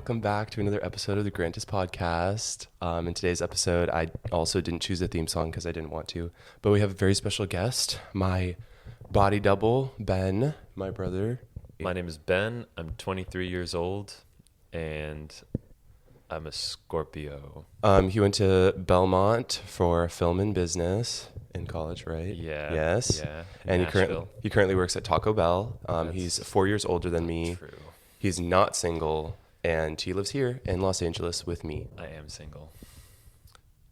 welcome back to another episode of the Grantis podcast. In today's episode, I also didn't choose a theme song because I didn't want to, but we have a very special guest, my body double, Ben, my brother. My name is Ben. I'm 23 years old, and I'm a Scorpio. He went to Belmont for film and business in college, right? Yeah. Yes. Yeah. And Nashville. he currently works at Taco Bell. He's 4 years older than me. True. He's not single, and he lives here in Los Angeles with me. I am single.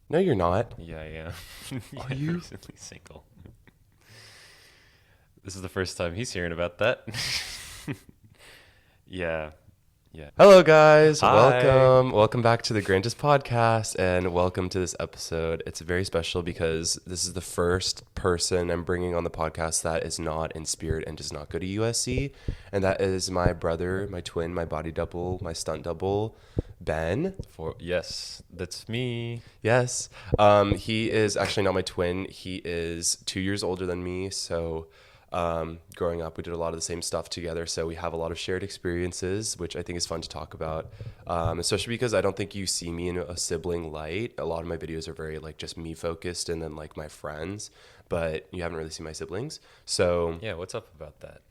No, you're not. Yeah, I am. Are you? Recently single. This is the first time he's hearing about that. Yeah. Hello, guys. Hi. Welcome back to the Grantis podcast, and welcome to this episode. It's very special because this is the first person I'm bringing on the podcast that is not in spirit and does not go to USC, and that is my brother, my twin, my body double, my stunt double, Ben. Yes, that's me. Yes. He is actually not my twin. He is 2 years older than me, so growing up, we did a lot of the same stuff together, so we have a lot of shared experiences, which I think is fun to talk about, especially because I don't think you see me in a sibling light. A lot of my videos are very like just me focused and then like my friends, but you haven't really seen my siblings. So Yeah, what's up about that?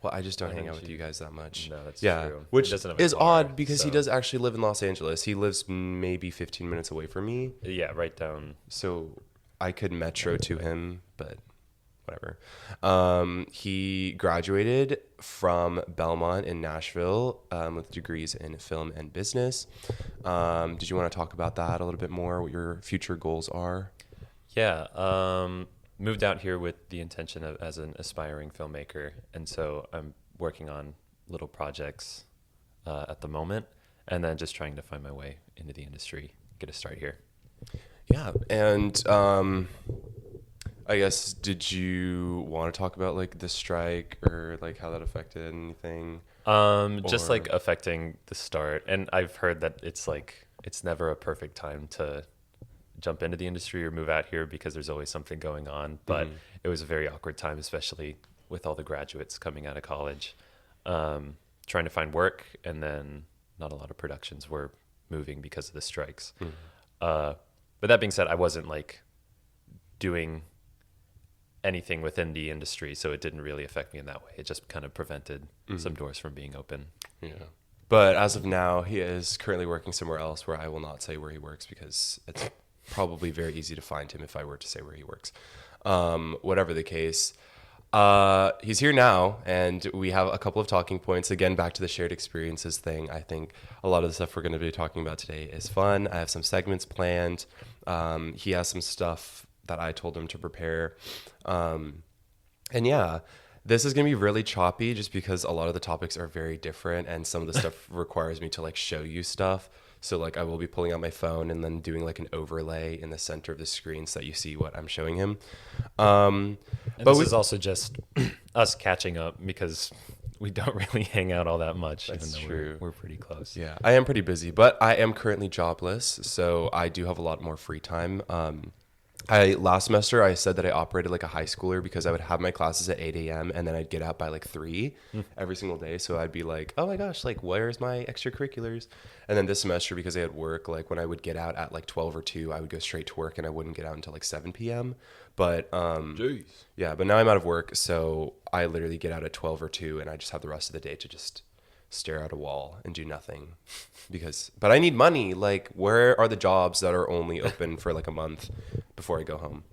well, I just don't Why hang don't out with you- you guys that much. No, that's yeah, true. which He doesn't have a is car, odd because he so- does actually live in Los Angeles. He lives maybe 15 minutes away from me, Yeah, right down. so I could metro to him, but whatever. He graduated from Belmont in Nashville with degrees in film and business. Did you want to talk about that a little bit more, what your future goals are? Yeah, moved out here with the intention of as an aspiring filmmaker, and so I'm working on little projects at the moment, and then just trying to find my way into the industry, get a start here. Yeah, and I guess, did you want to talk about like the strike or like how that affected anything? Just Or- like affecting the start, and I've heard that it's never a perfect time to jump into the industry or move out here because there's always something going on, but it was a very awkward time, especially with all the graduates coming out of college, trying to find work, and then not a lot of productions were moving because of the strikes. But that being said, I wasn't like doing anything within the industry, so it didn't really affect me in that way. It just kind of prevented some doors from being open. Yeah. But as of now, he is currently working somewhere else where I will not say where he works because it's probably very easy to find him if I were to say where he works. Whatever the case, he's here now, and we have a couple of talking points. Again, back to the shared experiences thing. I think a lot of the stuff we're going to be talking about today is fun. I have some segments planned. He has some stuff that I told him to prepare. And yeah, this is going to be really choppy just because a lot of the topics are very different, and some of the stuff requires me to like show you stuff. So like I will be pulling out my phone and then doing like an overlay in the center of the screen so that you see what I'm showing him. And But this is also just us catching up because we don't really hang out all that much. That's even though true. We're pretty close. Yeah, I am pretty busy, but I am currently jobless, so I do have a lot more free time. Last semester I said that I operated like a high schooler because I would have my classes at 8 a.m. and then I'd get out by like 3 every single day. So I'd be like, oh my gosh, like where's my extracurriculars? And then this semester, because I had work, like when I would get out at like 12 or 2, I would go straight to work and I wouldn't get out until like 7 p.m. But yeah, but now I'm out of work, so I literally get out at 12 or 2 and I just have the rest of the day to just stare at a wall and do nothing but I need money. Like, where are the jobs that are only open for like a month before I go home?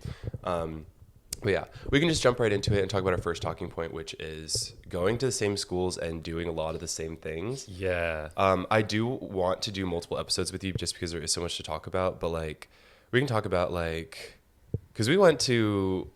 But yeah, we can just jump right into it and talk about our first talking point, which is going to the same schools and doing a lot of the same things. Yeah. I do want to do multiple episodes with you just because there is so much to talk about, but like we can talk about like, because we went to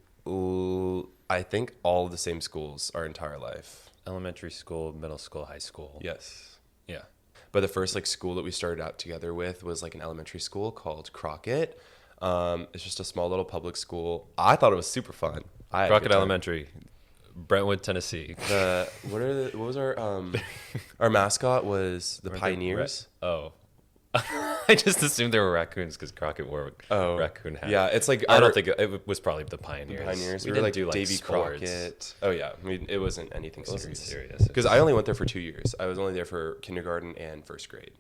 I think all of the same schools our entire life. Elementary school, middle school, high school. Yes. Yeah. But the first like school that we started out together with was like an elementary school called Crockett. It's just a small little public school. I thought it was super fun. I had a good Crockett time. Elementary, Brentwood, Tennessee. What was our mascot was the Weren't they Pioneers. Oh. I just assumed they were raccoons because Crockett wore a raccoon hat. Yeah, it's like I don't think it was probably the Pioneers. Pioneers. We were didn't like do Davy sports. Crockett. Oh yeah, I mean it wasn't anything It wasn't serious. serious. Because I only went there for 2 years. I was only there for kindergarten and first grade.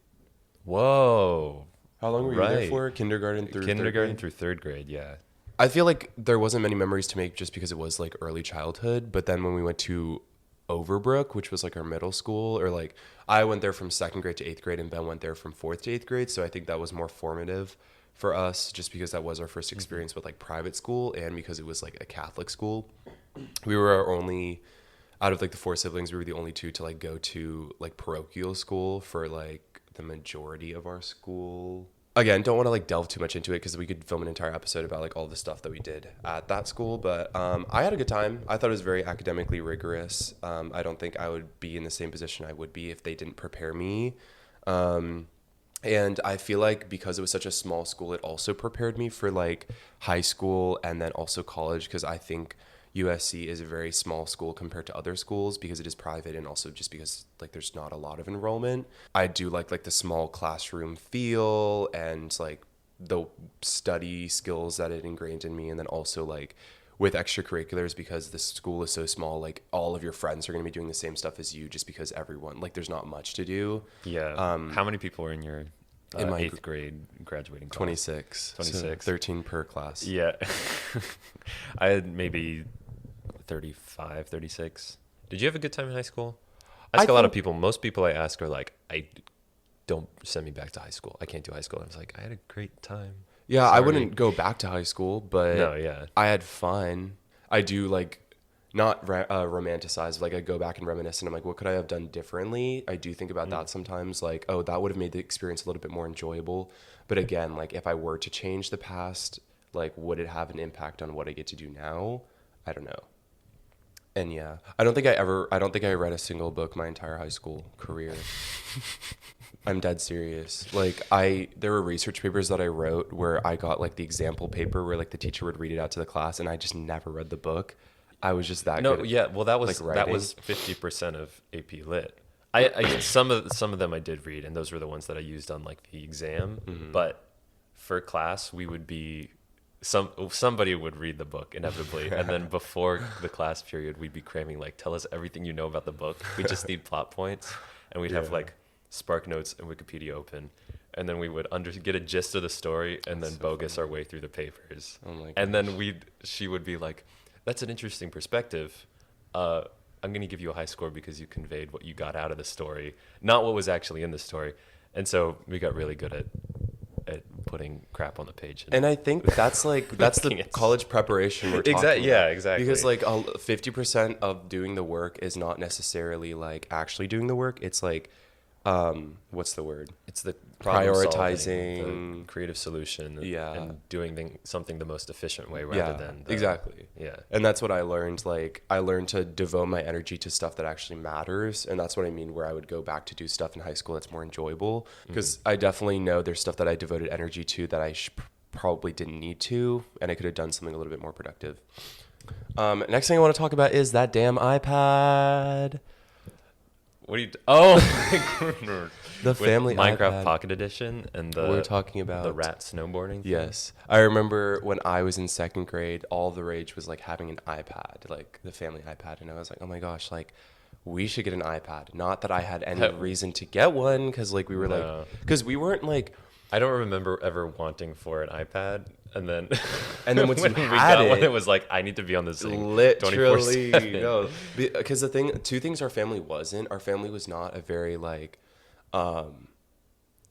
Whoa. How long were you there Right. for? Kindergarten through Kindergarten third grade? through third grade, yeah. I feel like there wasn't many memories to make just because it was like early childhood. But then when we went to Overbrook, which was like our middle school, or like I went there from second grade to eighth grade, and Ben went there from fourth to eighth grade. So I think that was more formative for us, just because that was our first experience with like private school, and because it was like a Catholic school. We were our only out of like the four siblings. We were the only two to like go to like parochial school for like the majority of our school. Again, don't want to like delve too much into it because we could film an entire episode about like all the stuff that we did at that school. But I had a good time. I thought it was very academically rigorous. I don't think I would be in the same position I would be if they didn't prepare me. And I feel like because it was such a small school, it also prepared me for like high school and then also college, because I think USC is a very small school compared to other schools because it is private, and also just because like there's not a lot of enrollment. I do like the small classroom feel and like the study skills that it ingrained in me, and then also like with extracurriculars, because the school is so small, like all of your friends are going to be doing the same stuff as you, just because everyone like there's not much to do. Yeah. How many people were in your In my eighth grade graduating class? 26. 26. So 13 per class. Yeah. I had maybe 35, 36. Did you have a good time in high school? I ask a lot of people. Most people I ask are like, don't send me back to high school. I can't do high school. I was like, I had a great time. Yeah, Sorry. I wouldn't go back to high school, but No, yeah. I had fun. I do like not romanticize, like I go back and reminisce, and I'm like, what could I have done differently? I do think about that sometimes, like, oh, that would have made the experience a little bit more enjoyable. But again, like if I were to change the past, like would it have an impact on what I get to do now? I don't know. And yeah, I don't think I read a single book my entire high school career. I'm dead serious. Like there were research papers that I wrote where I got like the example paper where like the teacher would read it out to the class, and I just never read the book. I was just that good. No, yeah. Well, that was like, that writing. was 50% of AP Lit. I some of them I did read, and those were the ones that I used on like the exam. Mm-hmm. But for class, we would be somebody would read the book inevitably, and then before the class period, we'd be cramming like, tell us everything you know about the book. We just need plot points, and we'd have like Spark Notes and Wikipedia open, and then we would get a gist of the story, and then bogus our way through the papers. Oh my gosh. And then she would be like, that's an interesting perspective. I'm going to give you a high score because you conveyed what you got out of the story, not what was actually in the story. And so we got really good at putting crap on the page. And I think that's the college preparation we're talking about. Yeah, exactly. Because like 50% of doing the work is not necessarily like actually doing the work. It's like, what's the word? It's the prioritizing, the creative solution, Yeah. and doing something the most efficient way rather than exactly. Yeah. And that's what I learned. Like I learned to devote my energy to stuff that actually matters, and that's what I mean where I would go back to do stuff in high school that's more enjoyable, because I definitely know there's stuff that I devoted energy to that I probably didn't need to, and I could have done something a little bit more productive. Next thing I want to talk about is that damn iPad. What do you? Oh, The family Minecraft iPad. Pocket Edition and the We're talking about the rat snowboarding. Yes. I remember when I was in second grade, all the rage was like having an iPad, like the family iPad. And I was like, oh my gosh, like we should get an iPad. Not that I had any reason to get one, because like we were because we weren't like. I don't remember ever wanting for an iPad, and then once when you we had got one, it, it was like I need to be on this thing literally 24/7. no, because two things our family was not a very like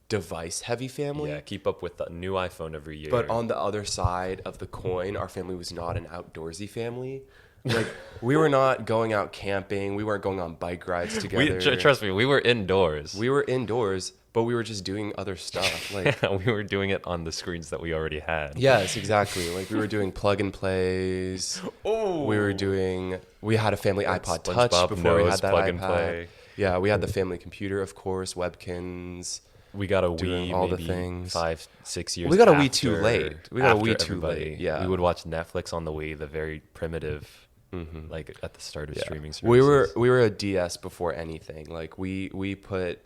device heavy family. Yeah, keep up with the new iPhone every year. But on the other side of the coin, our family was not an outdoorsy family. Like we were not going out camping, we weren't going on bike rides together. Trust me, we were indoors. We were indoors, but we were just doing other stuff. Like we were doing it on the screens that we already had. yes, exactly. Like we were doing plug and plays. Oh, We had a family iPod SpongeBob Touch before we had that plug iPad. and play. Yeah, we had the family computer, of course, Webkins. We got a Doing Wii all the maybe things. 5-6 years. We got a after, Wii too late. We got a Wii after too everybody. late. Yeah, we would watch Netflix on the Wii, the very primitive, like at the start of streaming services. We were a DS before anything. Like we put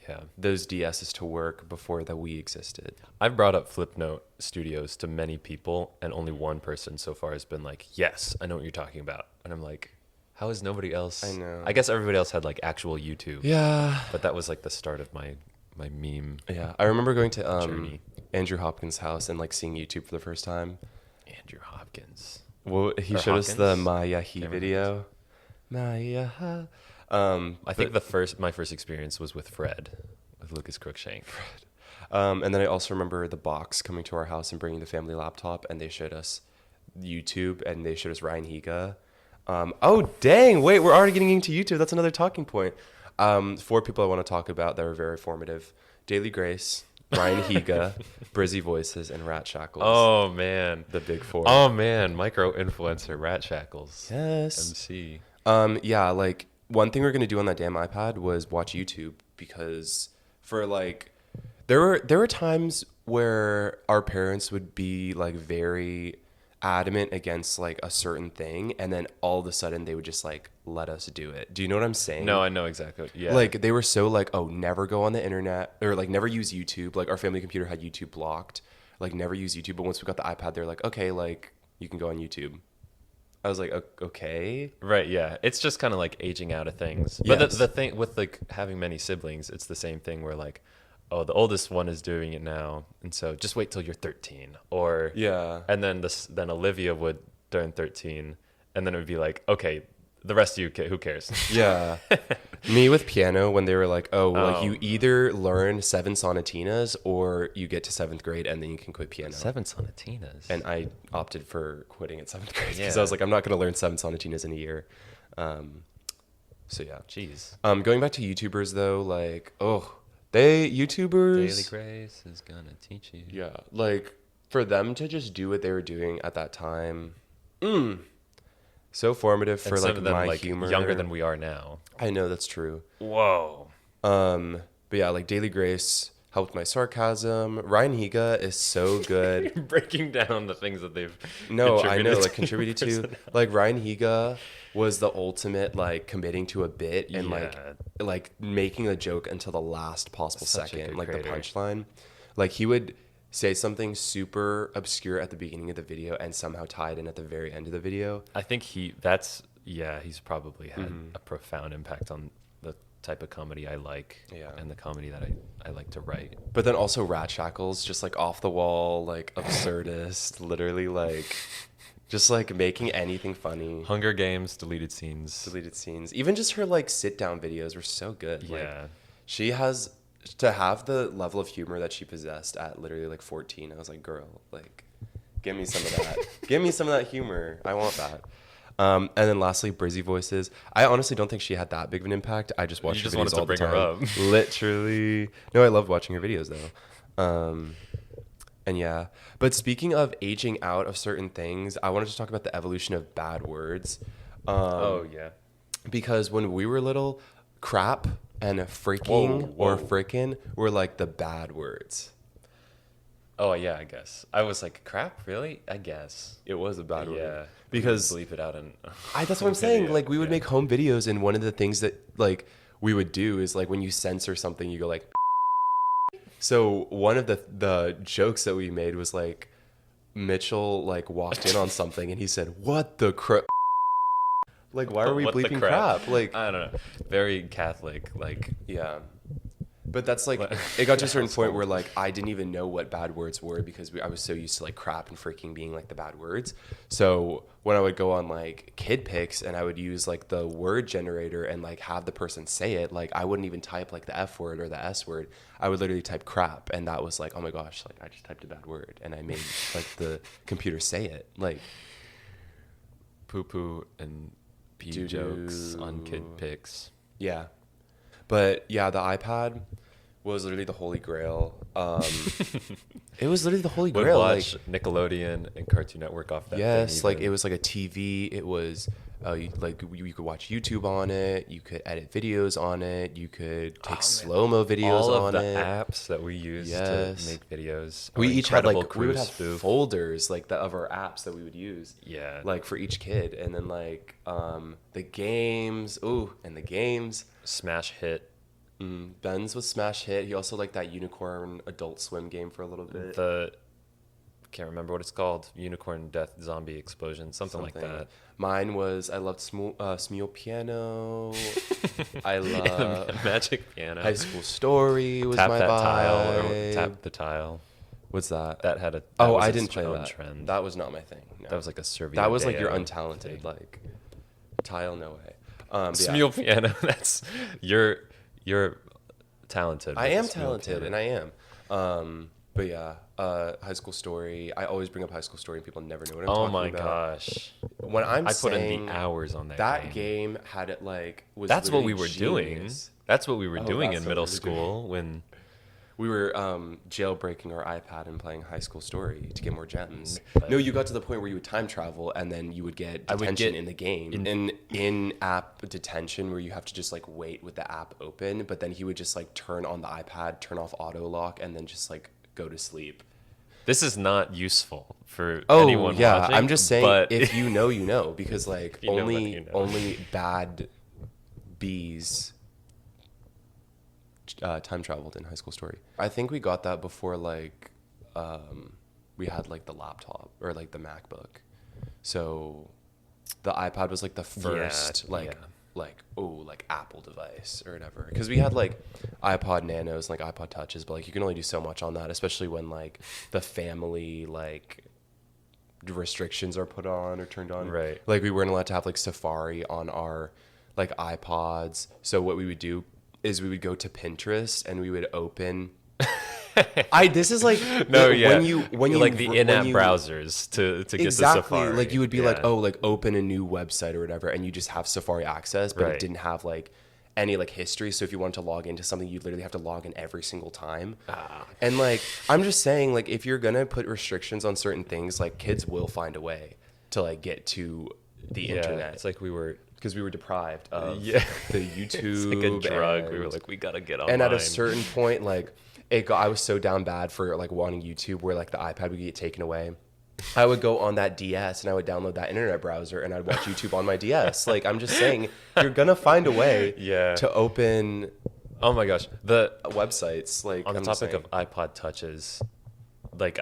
Yeah. those DSs to work before the Wii existed. I've brought up Flipnote Studios to many people, and only one person so far has been like, yes, I know what you're talking about. And I'm like, how is nobody else? I know. I guess everybody else had like actual YouTube. Yeah. But that was like the start of my my meme Yeah, I remember going to journey. Andrew Hopkins' house and like seeing YouTube for the first time. Andrew Hopkins. Well, he Or showed us the Hawkins? Maya He Cameron Hopkins. video. Maya. I think my first experience was with Fred, with Lucas Crookshank. And then I also remember the box coming to our house and bringing the family laptop, and they showed us YouTube, and they showed us Ryan Higa. Oh, dang. Wait, we're already getting into YouTube. That's another talking point. 4 people I want to talk about that were very formative. Daily Grace, Ryan Higa, Brizzy Voices, and Rat Shackles. Oh man, The big 4. oh man, micro influencer Rat Shackles. Yes. MC. Yeah, like one thing we are gonna do on that damn iPad was watch YouTube, because for like there were times where our parents would be like very adamant against like a certain thing, and then all of a sudden they would just like let us do it. Do you know what I'm saying? No, I know exactly. Yeah. Like they were so like, oh, never go on the internet, or like never use YouTube. Like our family computer had YouTube blocked. Like never use YouTube. But once we got the iPad, they're like, okay, like you can go on YouTube. I was like, okay. Right, yeah. It's just kind of like aging out of things. But Yes. the thing with like having many siblings, it's the same thing where like, oh, the oldest one is doing it now, and so just wait till you're 13. Or Yeah. and then Olivia would turn 13, and then it would be like, okay, the rest of you, who cares? Yeah. Me with piano, when they were like, oh, like Oh. you either learn 7 sonatinas or you get to 7th grade and then you can quit piano. 7 sonatinas. And I opted for quitting at 7th grade because Yeah. I was like, I'm not going to learn 7 sonatinas in a year. So yeah. Jeez. Going back to YouTubers though, like, YouTubers. Daily Grace is gonna teach you. Yeah. Like for them to just do what they were doing at that time. So formative for And some like of them my like humor. younger than we are now. I know that's true. Whoa. But yeah, like Daily Grace helped my sarcasm. Ryan Higa is so good. Breaking down the things that they've No, I know, contributed like contributed to. personality. Like Ryan Higa was the ultimate like committing to a bit and Yeah. like making a joke until the last possible Such a second, good like the creator. punchline. Like he would say something super obscure at the beginning of the video and somehow tie it in at the very end of the video. I think he's probably had a profound impact on the type of comedy I like, Yeah. and the comedy that I like to write. But then also Rat Shackles, just like off the wall, like absurdist, literally like just like making anything funny. Hunger Games deleted scenes. Deleted scenes. Even just her like sit down videos were so good. Like, Yeah. she has to have the level of humor that she possessed at literally like 14. I was like, girl, like give me some of that. Give me some of that humor. I want that. And then lastly, Brizzy Voices. I honestly don't think she had that big of an impact. I just watched You her just videos wanted to all the bring her time. up. Literally. No, I love watching her videos though. And yeah. But speaking of aging out of certain things, I wanted to talk about the evolution of bad words. Oh yeah. Because when we were little, crap and freaking or Whoa. frickin' were like the bad words. Oh yeah, I guess. I was like, crap, really? I guess. It was a bad word. Yeah. Because bleep it out and that's what I'm saying. video. Like we would Yeah. make home videos, and one of the things that like we would do is like when you censor something, you go like. So one of the jokes that we made was like Mitchell like walked in on something and he said, "What the crap?" Like why are we What the bleeping crap? Like I don't know. Very Catholic, like yeah. But that's like, What- it got to a certain point Household. where like I didn't even know what bad words were because I was so used to like crap and freaking being like the bad words. So when I would go on like kid pics and I would use like the word generator and like have the person say it, like I wouldn't even type like the F word or the S word. I would literally type crap. And that was like, oh my gosh, like I just typed a bad word and I made like the computer say it. Like, poo poo and pee Doo-doo. jokes on kid pics. yeah. But yeah, the iPad was literally the holy grail. It was literally the holy Would grail. watch Like, Nickelodeon and Cartoon Network off that. yes, thing like even. it was like a TV. It was you could watch YouTube on it. You could edit videos on it. You could take slow mo videos all of on the it. apps that we use Yes. to make videos. We Our each had Incredible like we would Crew have spoof. folders like of our apps that we would use. Yeah. Like for each kid, and then like the games. Ooh, and the games. Smash Hit. Ben's was Smash Hit. He also liked that Unicorn Adult Swim game for a little bit. The can't remember what it's called. Unicorn Death Zombie Explosion, something like that. Mine was, I loved Smule Piano. I love Magic Piano. High School Story was Tap my that vibe. tile or Tap the Tile. What's that? That had a I didn't play that. Trend. That was not my thing. No. That was like a Servio. That was like your Deo untalented thing. like tile. No way. Smule Piano. That's you're talented. I am Smule talented, Piano. and I am. But yeah, High School Story. I always bring up High School Story, and people never know what I'm Oh talking my about. gosh! When I put in the hours on that. That game had it like was. That's what we literally were genius. doing. That's what we were doing that's in what middle we were school when. We were jailbreaking our iPad and playing High School Story to get more gems. But- No, you got to the point where you would time travel and then you would get detention in the game. In-app detention where you have to just like wait with the app open, but then he would just like turn on the iPad, turn off auto lock, and then just like go to sleep. This is not useful for anyone watching. I'm just saying but if you know, you know, because like you know, only you know. only bad bees time traveled in High School Story. I think we got that before like we had like the laptop or like the MacBook. So the iPad was like the first like Apple device or whatever. Because we had like iPod Nanos and like iPod Touches, but like you can only do so much on that, especially when like the family like restrictions are put on or turned on. Right. Like we weren't allowed to have like Safari on our like iPods. So what we would do is we would go to Pinterest and we would open. This is like when you like the in-app browsers to get exactly, to Safari. like you would be like, oh, like open a new website or whatever, and you just have Safari access, but Right. it didn't have like any like history. So if you wanted to log into something, you'd literally have to log in every single time. And like I'm just saying, like if you're gonna put restrictions on certain things, like kids will find a way to like get to the internet. It's like we were. Because we were deprived of Yeah. the YouTube. It's like a drug. and- We were like, we gotta get online. and at a certain point, like I was so down bad for like wanting YouTube, where like the iPad would get taken away. I would go on that DS and I would download that internet browser and I'd watch YouTube on my DS. Like I'm just saying, you're gonna find a way to open. Oh my gosh, the websites. Like on the I'm topic saying. of iPod touches, like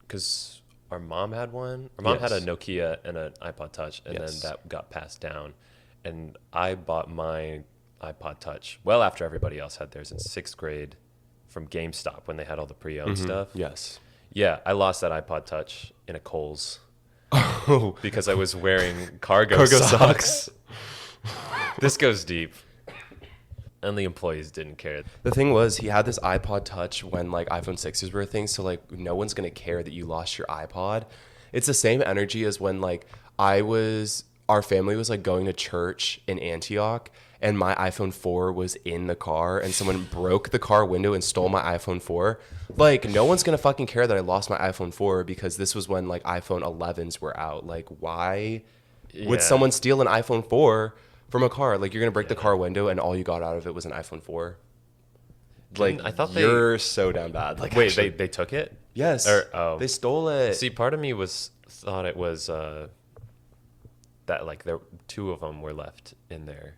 because our mom had one. Our mom had a Yes. Nokia and an iPod Touch, and Yes. then that got passed down. And I bought my iPod Touch well after everybody else had theirs in 6th grade from GameStop when they had all the pre-owned stuff. Yes. Yeah, I lost that iPod Touch in a Kohl's Oh. because I was wearing cargo socks. This goes deep. And the employees didn't care. The thing was, he had this iPod Touch when like iPhone 6s were a thing, so like no one's gonna care that you lost your iPod. It's the same energy as when like our family was like going to church in Antioch, and my iPhone 4 was in the car, and someone broke the car window and stole my iPhone 4. Like no one's gonna fucking care that I lost my iPhone 4 because this was when like iPhone 11s were out. Like why would Yeah. someone steal an iPhone 4? From a car? Like you're gonna break the car window and all you got out of it was an iPhone 4. Like I thought you're so down bad. Like Wait, actually, they took it? yes, they stole it. See, part of me thought it was that like there 2 of them were left in there,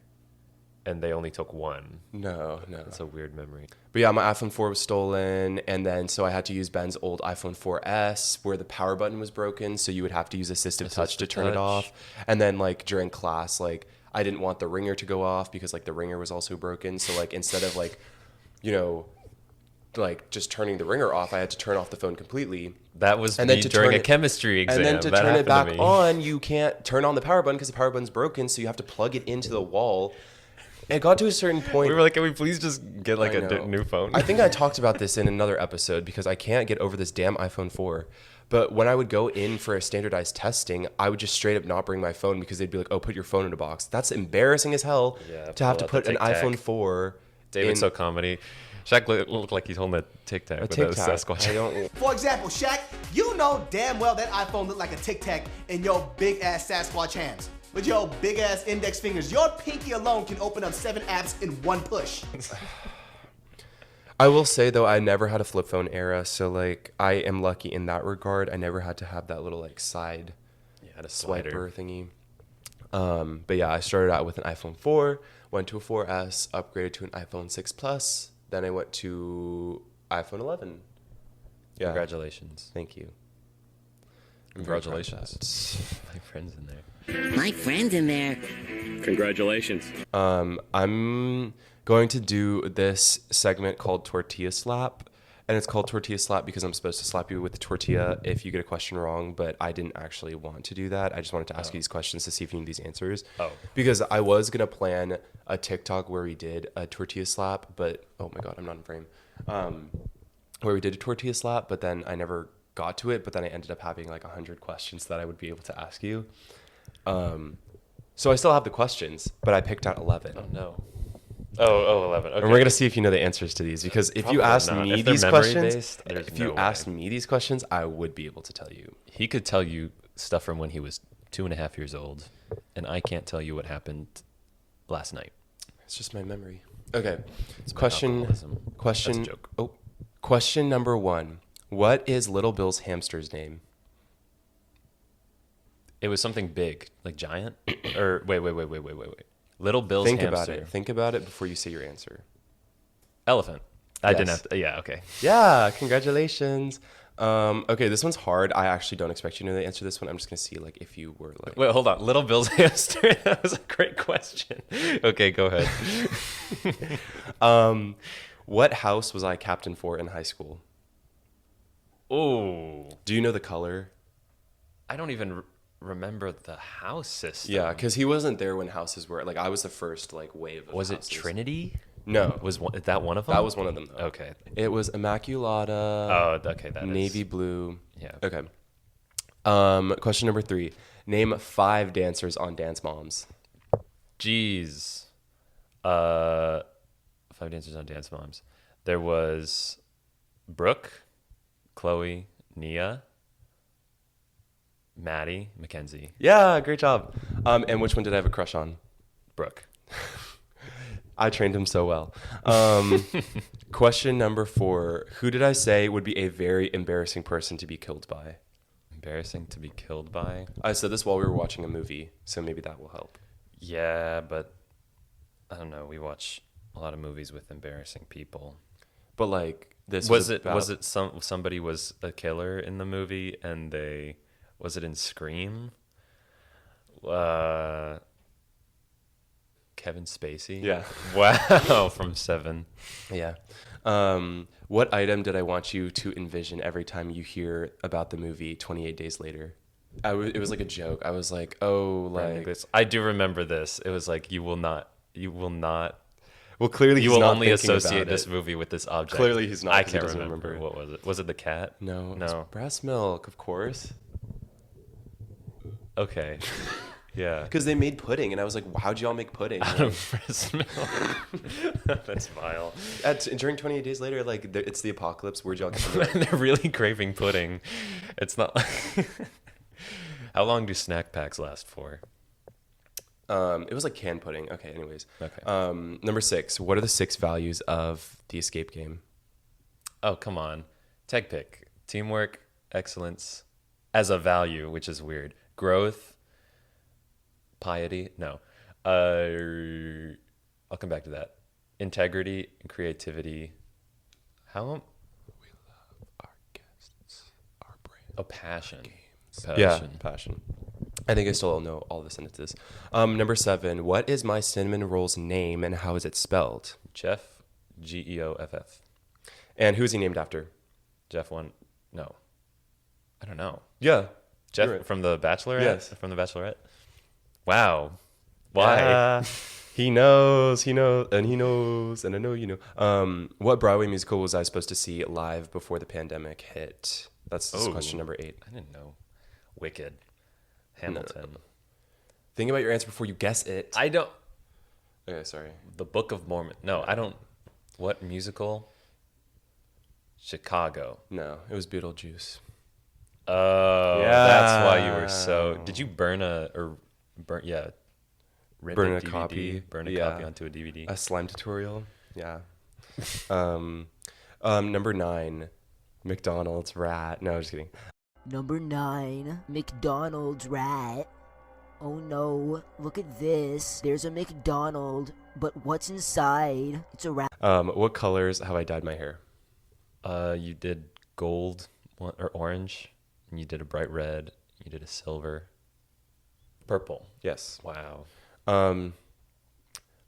and they only took one. No. It's a weird memory. But yeah, my iPhone 4 was stolen, and then so I had to use Ben's old iPhone 4S where the power button was broken, so you would have to use assistive touch to turn it off. And then like during class, like I didn't want the ringer to go off because like the ringer was also broken. So like instead of like, you know, like just turning the ringer off, I had to turn off the phone completely. That was And me then to during turn a it- chemistry exam. And then to That turn it back happened to me. on, you can't turn on the power button because the power button's broken. So you have to plug it into the wall. It got to a certain point. We were like, can we please just get like I a know. new phone? I think I talked about this in another episode because I can't get over this damn iPhone 4. But when I would go in for a standardized testing, I would just straight up not bring my phone because they'd be like, oh, put your phone in a box. That's embarrassing as hell Yeah, to have to pull out put an the Tic Tac. iPhone 4 David's in so comedy. Shaq looked like he's holding a Tic Tac a with a Tic Tac. Sasquatch. I don't. For example, Shaq, you know damn well that iPhone looked like a Tic Tac in your big ass Sasquatch hands. With your big ass index fingers, your pinky alone can open up 7 apps in one push. I will say though, I never had a flip phone era, so like I am lucky in that regard. I never had to have that little like side had a slider. swiper thingy. But yeah, I started out with an iPhone 4, went to a 4S, upgraded to an iPhone 6 Plus, then I went to iPhone 11. Yeah. Congratulations. Thank you. I'm very proud of Congratulations. My friend's in there. My friend in there. Congratulations. I'm going to do this segment called Tortilla Slap. And it's called Tortilla Slap because I'm supposed to slap you with the tortilla if you get a question wrong, but I didn't actually want to do that. I just wanted to ask you these questions to see if you knew these answers. Oh. Because I was going to plan a TikTok where we did a tortilla slap, but, oh my God, I'm not in frame. Where we did a tortilla slap, but then I never got to it, but then I ended up having like 100 questions that I would be able to ask you. So I still have the questions, but I picked out 11. Oh, no. Oh, 11. Okay. And we're going to see if you know the answers to these, because if Probably you asked not. me If they're these memory questions, based, there's if you no way. asked me these questions, I would be able to tell you. He could tell you stuff from when he was 2.5 years old, and I can't tell you what happened last night. It's just my memory. Okay. my alcoholism. That's a joke. Question number 1. What is Little Bill's hamster's name? It was something big, like giant? Or wait. Little Bill's Think hamster. about it. Think about it before you say your answer. Elephant. I didn't Yes. have to. Yeah, okay. Yeah, congratulations. Okay, this one's hard. I actually don't expect you to know the answer to this one. I'm just going to see like if you were like... Wait, hold on. Little Bill's hamster. That was a great question. Okay, go ahead. What house was I captain for in high school? Oh, Do you know the color? I don't even remember the house system. Yeah, because he wasn't there when houses were... Like, I was the first like wave of Was it houses. Trinity? No. Was that one of them? That was one of them, though. Okay. It was Immaculata. Oh, okay. That is Navy blue. Yeah. Okay. Question number 3. Name 5 dancers on Dance Moms. Jeez. 5 dancers on Dance Moms. There was Brooke, Chloe, Nia, Maddie, Mackenzie, Yeah, great job. And which one did I have a crush on? Brooke. I trained him so well. Question number 4. Who did I say would be a very embarrassing person to be killed by? Embarrassing to be killed by. I said this while we were watching a movie, so maybe that will help. Yeah, but I don't know. We watch a lot of movies with embarrassing people. But like this Was about- it somebody was a killer in the movie and they was it in Scream? Kevin Spacey? Yeah. Wow, from 7. Yeah. What item did I want you to envision every time you hear about the movie 28 Days Later? It was like a joke. I was like, oh, like... I do remember this. It was like you will not Well, clearly you he's will not only thinking associate about this it. movie with this object. Clearly he's not, I 'cause he can't doesn't remember. remember. What was it? Was it the cat? No. No. It's breast milk, of course. Okay. Yeah. Because they made pudding, and I was like, how'd y'all make pudding? Out of breast milk. That's vile. During 28 Days Later, like, it's the apocalypse. Where'd y'all get the milk? They're really craving pudding. It's not. How long do snack packs last for? It was like canned pudding. Okay, anyways. Okay. Number 6. What are the 6 values of the escape game? Oh, come on. Tech pick. Teamwork, excellence, as a value, which is weird. Growth, piety. No. I'll come back to that. Integrity and creativity. How? We love our guests, our brand. Oh, passion. Yeah, passion. I think I still don't know all the sentences. Number 7. What is my cinnamon roll's name and how is it spelled? Jeff, Geoff. And who is he named after? Jeff one. No. I don't know. Yeah. Jeff You're right. from The Bachelorette? Yes. From The Bachelorette? Wow. Why? Yeah. He knows, and I know you know. What Broadway musical was I supposed to see live before the pandemic hit? That's question number 8. I didn't know. Wicked. Hamilton. Think about your answer before you guess it. I don't. Okay, sorry. The Book of Mormon. No, I don't. What musical? Chicago. No, it was Beetlejuice. Oh, Yeah. that's why you were so. Did you burn rent Burn a a DVD? copy. Burn a Yeah. copy onto a DVD. A slime tutorial. Yeah. Number 9, McDonald's rat. No, just kidding. Number 9, McDonald's rat. Oh no, look at this. There's a McDonald, but what's inside? It's a rat. What colors have I dyed my hair? You did gold or orange, and you did a bright red, You did a silver. Purple. Yes. Wow.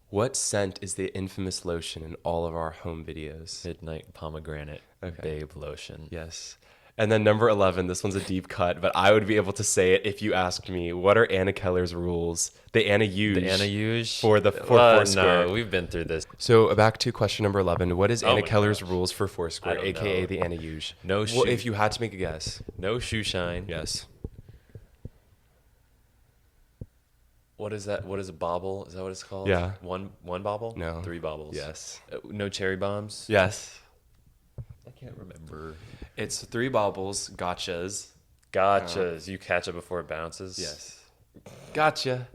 What scent is the infamous lotion in all of our home videos? Midnight pomegranate. Okay. Babe lotion. Yes. And then number 11, this one's a deep cut, but I would be able to say it if you asked me. What are Anna Keller's rules? The Anna Huge. The Anna Huge? For Foursquare. No, we've been through this. So back to question number 11. What is Oh Anna my Keller's gosh. rules for Foursquare, I don't a.k.a. know. the Anna Huge? No Well, shoe. if you had to make a guess. No shoe shine. Yes. What is that? What is a bobble? Is that what it's called? Yeah. One bobble? No. 3 bobbles. Yes. No cherry bombs? Yes. I can't remember. It's 3 bobbles, gotchas. Gotchas. You catch it before it bounces? Yes. Gotcha.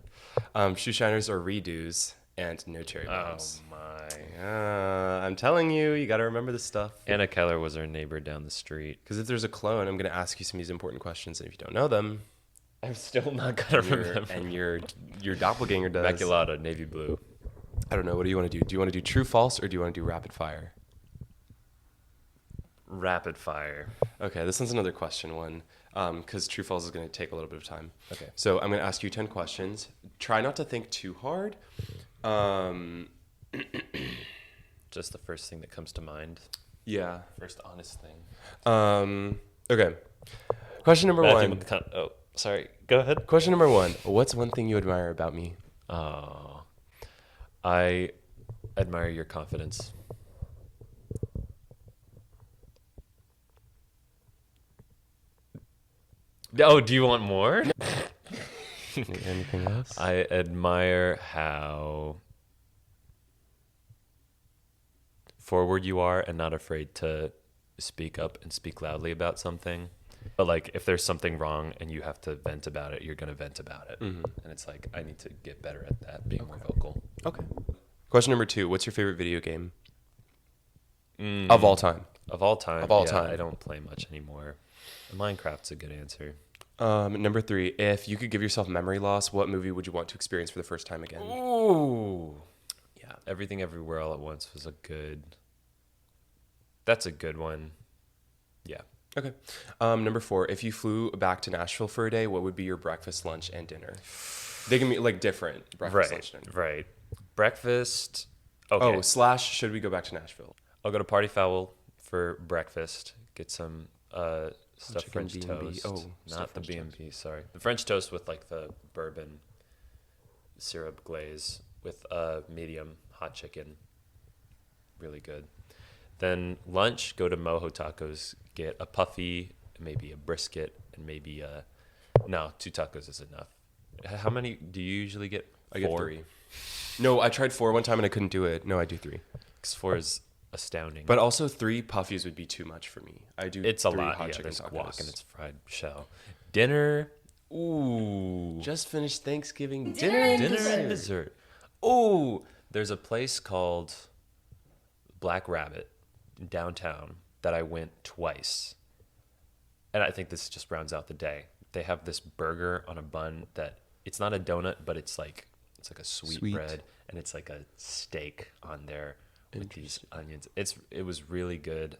Shoe shiners or redos, and no cherry Oh bombs. my. I'm telling you, you got to remember this stuff. Anna Keller was our neighbor down the street. Because if there's a clone, I'm going to ask you some of these important questions, and if you don't know them, I'm still not gonna remember. and your doppelganger does. Immaculata, navy blue. I don't know. What do you want to do? Do you want to do true, false, or do you want to do rapid fire? Rapid fire. Okay, this one's another question one, because true, false is going to take a little bit of time. Okay. So I'm going to ask you 10 questions. Try not to think too hard. Just the first thing that comes to mind. Yeah. First honest thing. Okay. Question number Matthew one. Oh, sorry. Go ahead. Question number one. What's one thing you admire about me? Oh, I admire your confidence. Oh, do you want more? Anything else? I admire how forward you are and not afraid to speak up and speak loudly about something. But like if there's something wrong and you have to vent about it, you're going to vent about it. Mm-hmm. And it's like, I need to get better at that, being more vocal. Okay. Question number two. What's your favorite video game? Of all time. Of all time. Of all yeah, time. I don't play much anymore. Minecraft's a good answer. Number three. If you could give yourself memory loss, what movie would you want to experience for the first time again? Ooh. Yeah. Everything Everywhere All at Once was that's a good one. Yeah. Okay. Number four. If you flew back to Nashville for a day, what would be your breakfast, lunch, and dinner? They can be like different breakfast, lunch, dinner. Right. Breakfast. Okay. Oh, slash, should we go back to Nashville? I'll go to Party Foul for breakfast. Get some stuffed chicken French B&B. toast. Oh, Not stuffed the French B&B, sorry. The French toast with like the bourbon syrup glaze with medium hot chicken. Really good. Then lunch, go to Mojo Tacos, get a puffy, maybe a brisket, and maybe no, 2 tacos is enough. How many do you usually get? I get 4? 3. No, I tried 4 one time and I couldn't do it. No, I do 3. 'Cause 4 is astounding. But also 3 puffies would be too much for me. I do. It's a 3 lot. hot Yeah, chicken there's tacos. guac and it's fried shell. Dinner. Ooh. Just finished Thanksgiving Dinner and dessert. Ooh. There's a place called Black Rabbit downtown that I went twice. And I think this just rounds out the day. They have this burger on a bun that it's not a donut, but it's like a sweet bread, and it's like a steak on there with these onions. It was really good.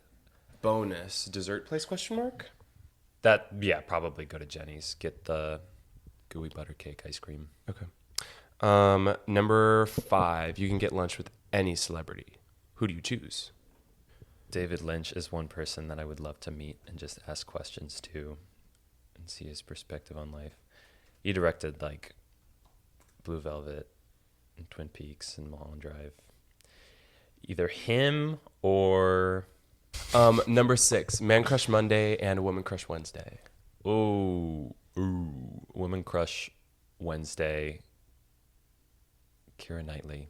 Bonus dessert place question mark? Probably go to Jenny's, get the gooey butter cake ice cream. Okay. Number 5, you can get lunch with any celebrity. Who do you choose? David Lynch is one person that I would love to meet and just ask questions to and see his perspective on life. He directed like Blue Velvet and Twin Peaks and Mulholland Drive. Either him or Number 6, Man Crush Monday and Woman Crush Wednesday. Woman Crush Wednesday, Keira Knightley.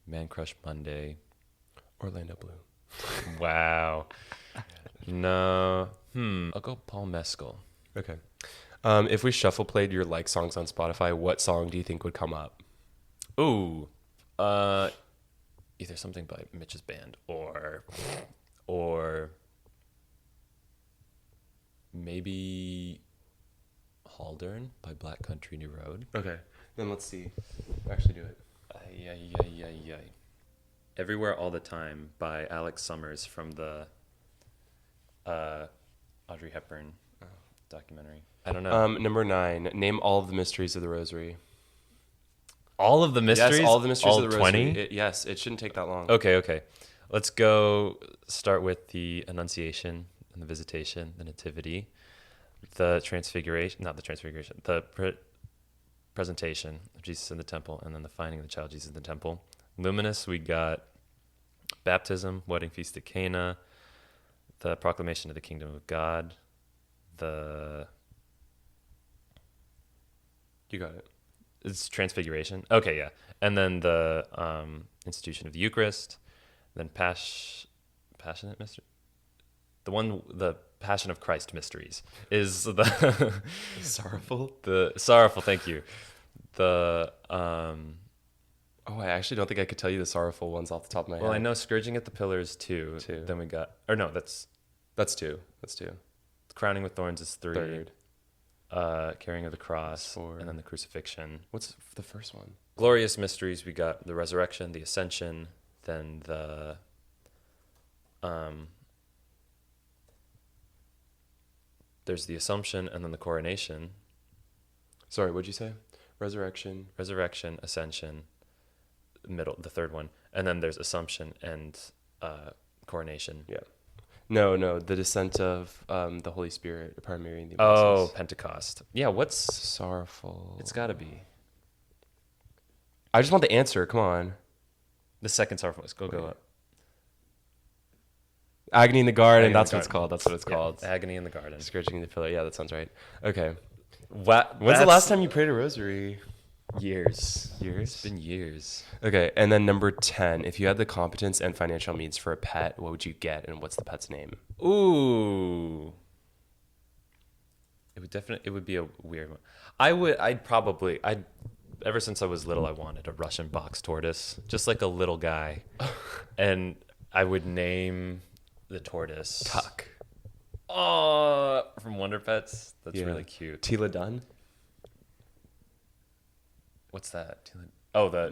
Man Crush Monday, Orlando Bloom. wow. No. I'll go Paul Mescal. Okay. If we shuffle played your like songs on Spotify, what song do you think would come up? Ooh. Either something by Mitch's band or maybe Haldern by Black Country New Road. Okay. Then let's see. Actually do it. Everywhere All the Time by Alex Summers from the Audrey Hepburn documentary. I don't know. Number 9. Name all of the mysteries of the Rosary. All of the mysteries? Yes, all of the mysteries all of the 20? Rosary. Yes, it shouldn't take that long. Okay. Let's go start with the Annunciation and the Visitation, the Nativity, the Transfiguration, not the Transfiguration, the presentation of Jesus in the temple, and then the finding of the child Jesus in the temple. Luminous, we got baptism, wedding feast at Cana, the proclamation of the kingdom of God, You got it. it's Transfiguration. Okay, yeah. And then the institution of the Eucharist, then Passionate Mystery. The Passion of Christ mysteries is the Sorrowful? the sorrowful. Thank you. The I actually don't think I could tell you the sorrowful ones off the top of my head. well, I know scourging at the pillars 2. Two. Then we got that's That's 2. That's 2. crowning with thorns is 3. Third. Carrying of the cross, 4. and then the crucifixion. What's the first one? Glorious mysteries. We got the resurrection, the ascension, then the there's the Assumption, and then the coronation. Sorry, what'd you say? Resurrection. Ascension, the third one, and then there's Assumption and coronation. Yeah. No, the descent of the Holy Spirit upon Mary and the Oh, apostles. Pentecost. Yeah, what's Sorrowful. it's got to be I just want the answer. Come on. the second sorrowful. Go Wait. up. Agony in the Garden. Agony in the That's what it's Garden. called. That's what it's Yeah, called. agony in the garden. Scourging in the pillar. Yeah, that sounds right. Okay. What? When's the last time you prayed a rosary? Years. Years? It's been years. Okay, and then number 10. If you had the competence and financial means for a pet, what would you get, and what's the pet's name? Ooh. It would be a weird one. Ever since I was little, I wanted a Russian box tortoise, just like a little guy. And I would name the tortoise Tuck. Oh, from Wonder Pets. That's Yeah. really cute. Tila Dunn? What's that? Oh, the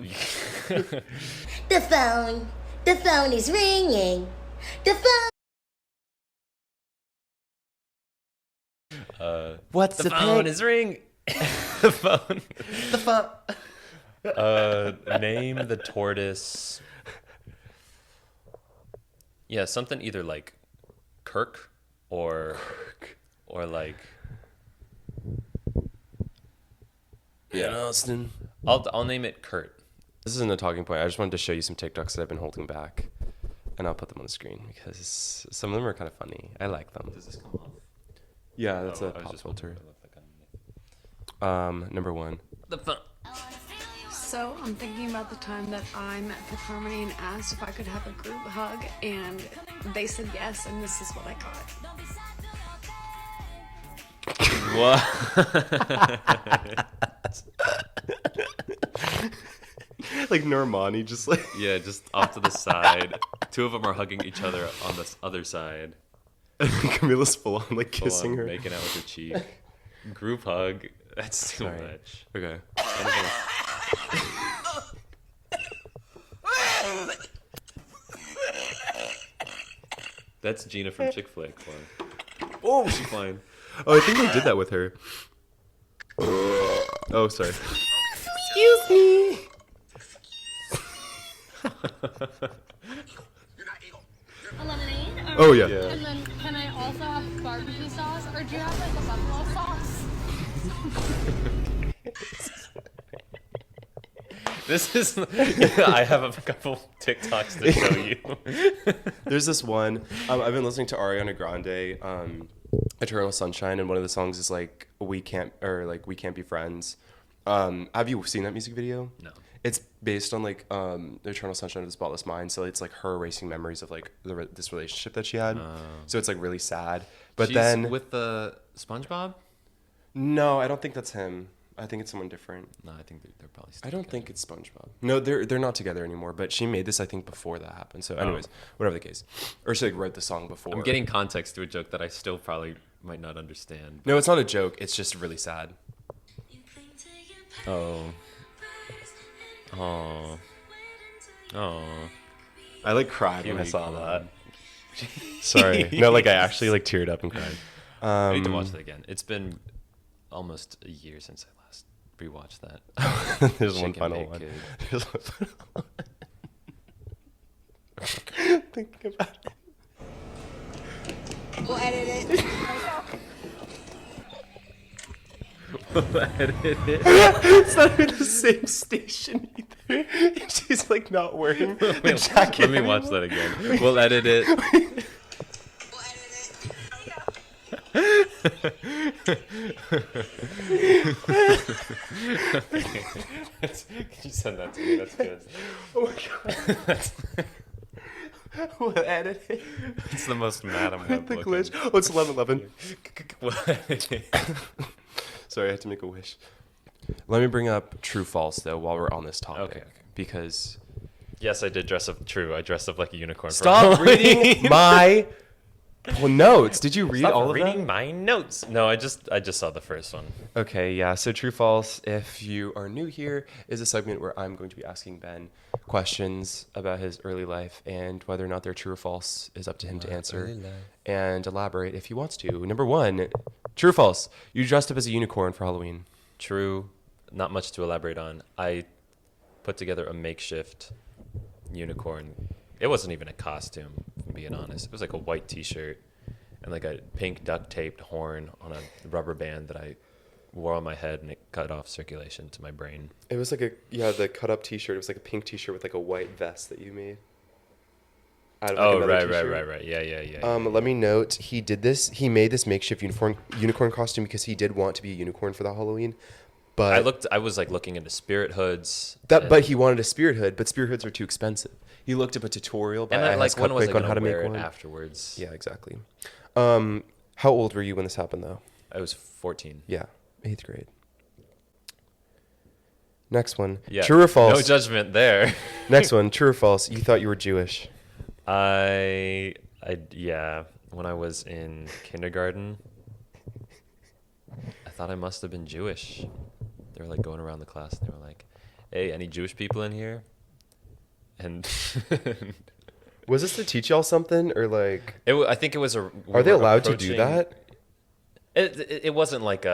The phone is ringing. The phone. What's the phone is ring. The phone. the phone? Name the tortoise. Yeah, something either like Kirk or like Yeah. Austin. I'll name it Kurt. This isn't a talking point. I just wanted to show you some TikToks that I've been holding back, and I'll put them on the screen because some of them are kind of funny. I like them. Does this come off? Yeah, that's Oh, a I was pop just filter. wondering what it looked like. Number 1. The phone. So I'm thinking about the time that I met Fifth Harmony and asked if I could have a group hug, and they said yes, and this is what I got. What? Like Normani, just like Yeah, just off to the side. Two of them are hugging each other on the other side. Camilla's full on like Full kissing on her. making out with her cheek. Group hug. That's too Sorry. much. Okay. That's Gina from Chick Flick. Oh, She's fine. Oh, I think they did that with her. Oh, sorry. Excuse me. A lemonade? Oh yeah. And then can I also have barbecue sauce? Or do you have like a buffalo sauce? This is. I have a couple TikToks to show you. There's this one. I've been listening to Ariana Grande, "Eternal Sunshine," and one of the songs is like "We Can't" or like "We Can't Be Friends." Have you seen that music video? No. It's based on like the Eternal Sunshine of the Spotless Mind, so it's like her erasing memories of like this relationship that she had. So it's like really sad. But She's then with the SpongeBob. no, I don't think that's him. I think it's someone different. No, I think they're probably. Still I don't together. think it's SpongeBob. No, they're not together anymore. But she made this I think before that happened. So, anyways, whatever the case, or she like wrote the song before. I'm getting context to a joke that I still probably might not understand. No, it's not a joke. It's just really sad. Oh. Oh. Oh. I like cried when I Cutie saw clown. that. Sorry. No, like I actually like teared up and cried. I need to watch that again. It's been almost a year since I last rewatched that. There's one Chicken final bake one. kid. There's one final one. Thinking about it. We'll edit it. It's not even the same station either. She's like not wearing the jacket. Let me watch that again. We'll edit it. Can you send that to me? That's good. Oh my god. We'll edit it. It's the most Madam Web The looking. glitch. Oh, it's 11:11. Sorry, I had to make a wish. Let me bring up true false though while we're on this topic. Okay. Because Yes, I did dress up. True, I dressed up like a unicorn. for stop Halloween. reading my notes. Did you read Stop all of reading them? my notes. No, I just saw the first one. Okay, yeah. So true false, if you are new here, is a segment where I'm going to be asking Ben questions about his early life, and whether or not they're true or false is up to him to answer and elaborate if he wants to. Number 1, true or false, you dressed up as a unicorn for Halloween. True, not much to elaborate on. I put together a makeshift unicorn. It wasn't even a costume, if I'm being honest. It was like a white t-shirt and like a pink duct taped horn on a rubber band that I wore on my head, and it cut off circulation to my brain. It was like the cut up t-shirt. It was like a pink t-shirt with like a white vest that you made. Out of, like, Oh, another right. t-shirt. Yeah. Let me note, he made this makeshift unicorn costume because he did want to be a unicorn for the Halloween. But I was like looking into spirit hoods. but he wanted a spirit hood, but spirit hoods are too expensive. He looked up a tutorial by and then, like, when was I on how to make wear it one. afterwards? Yeah, exactly. How old were you when this happened though? I was 14. Yeah, 8th grade. Next one. Yeah. True or false? No judgment there. Next one. True or false? You thought you were Jewish. Yeah. When I was in kindergarten, I thought I must have been Jewish. They were like going around the class and they were like, "Hey, any Jewish people in here?" And Was this to teach y'all something or like? I think it was a. Are they allowed to do that? It wasn't like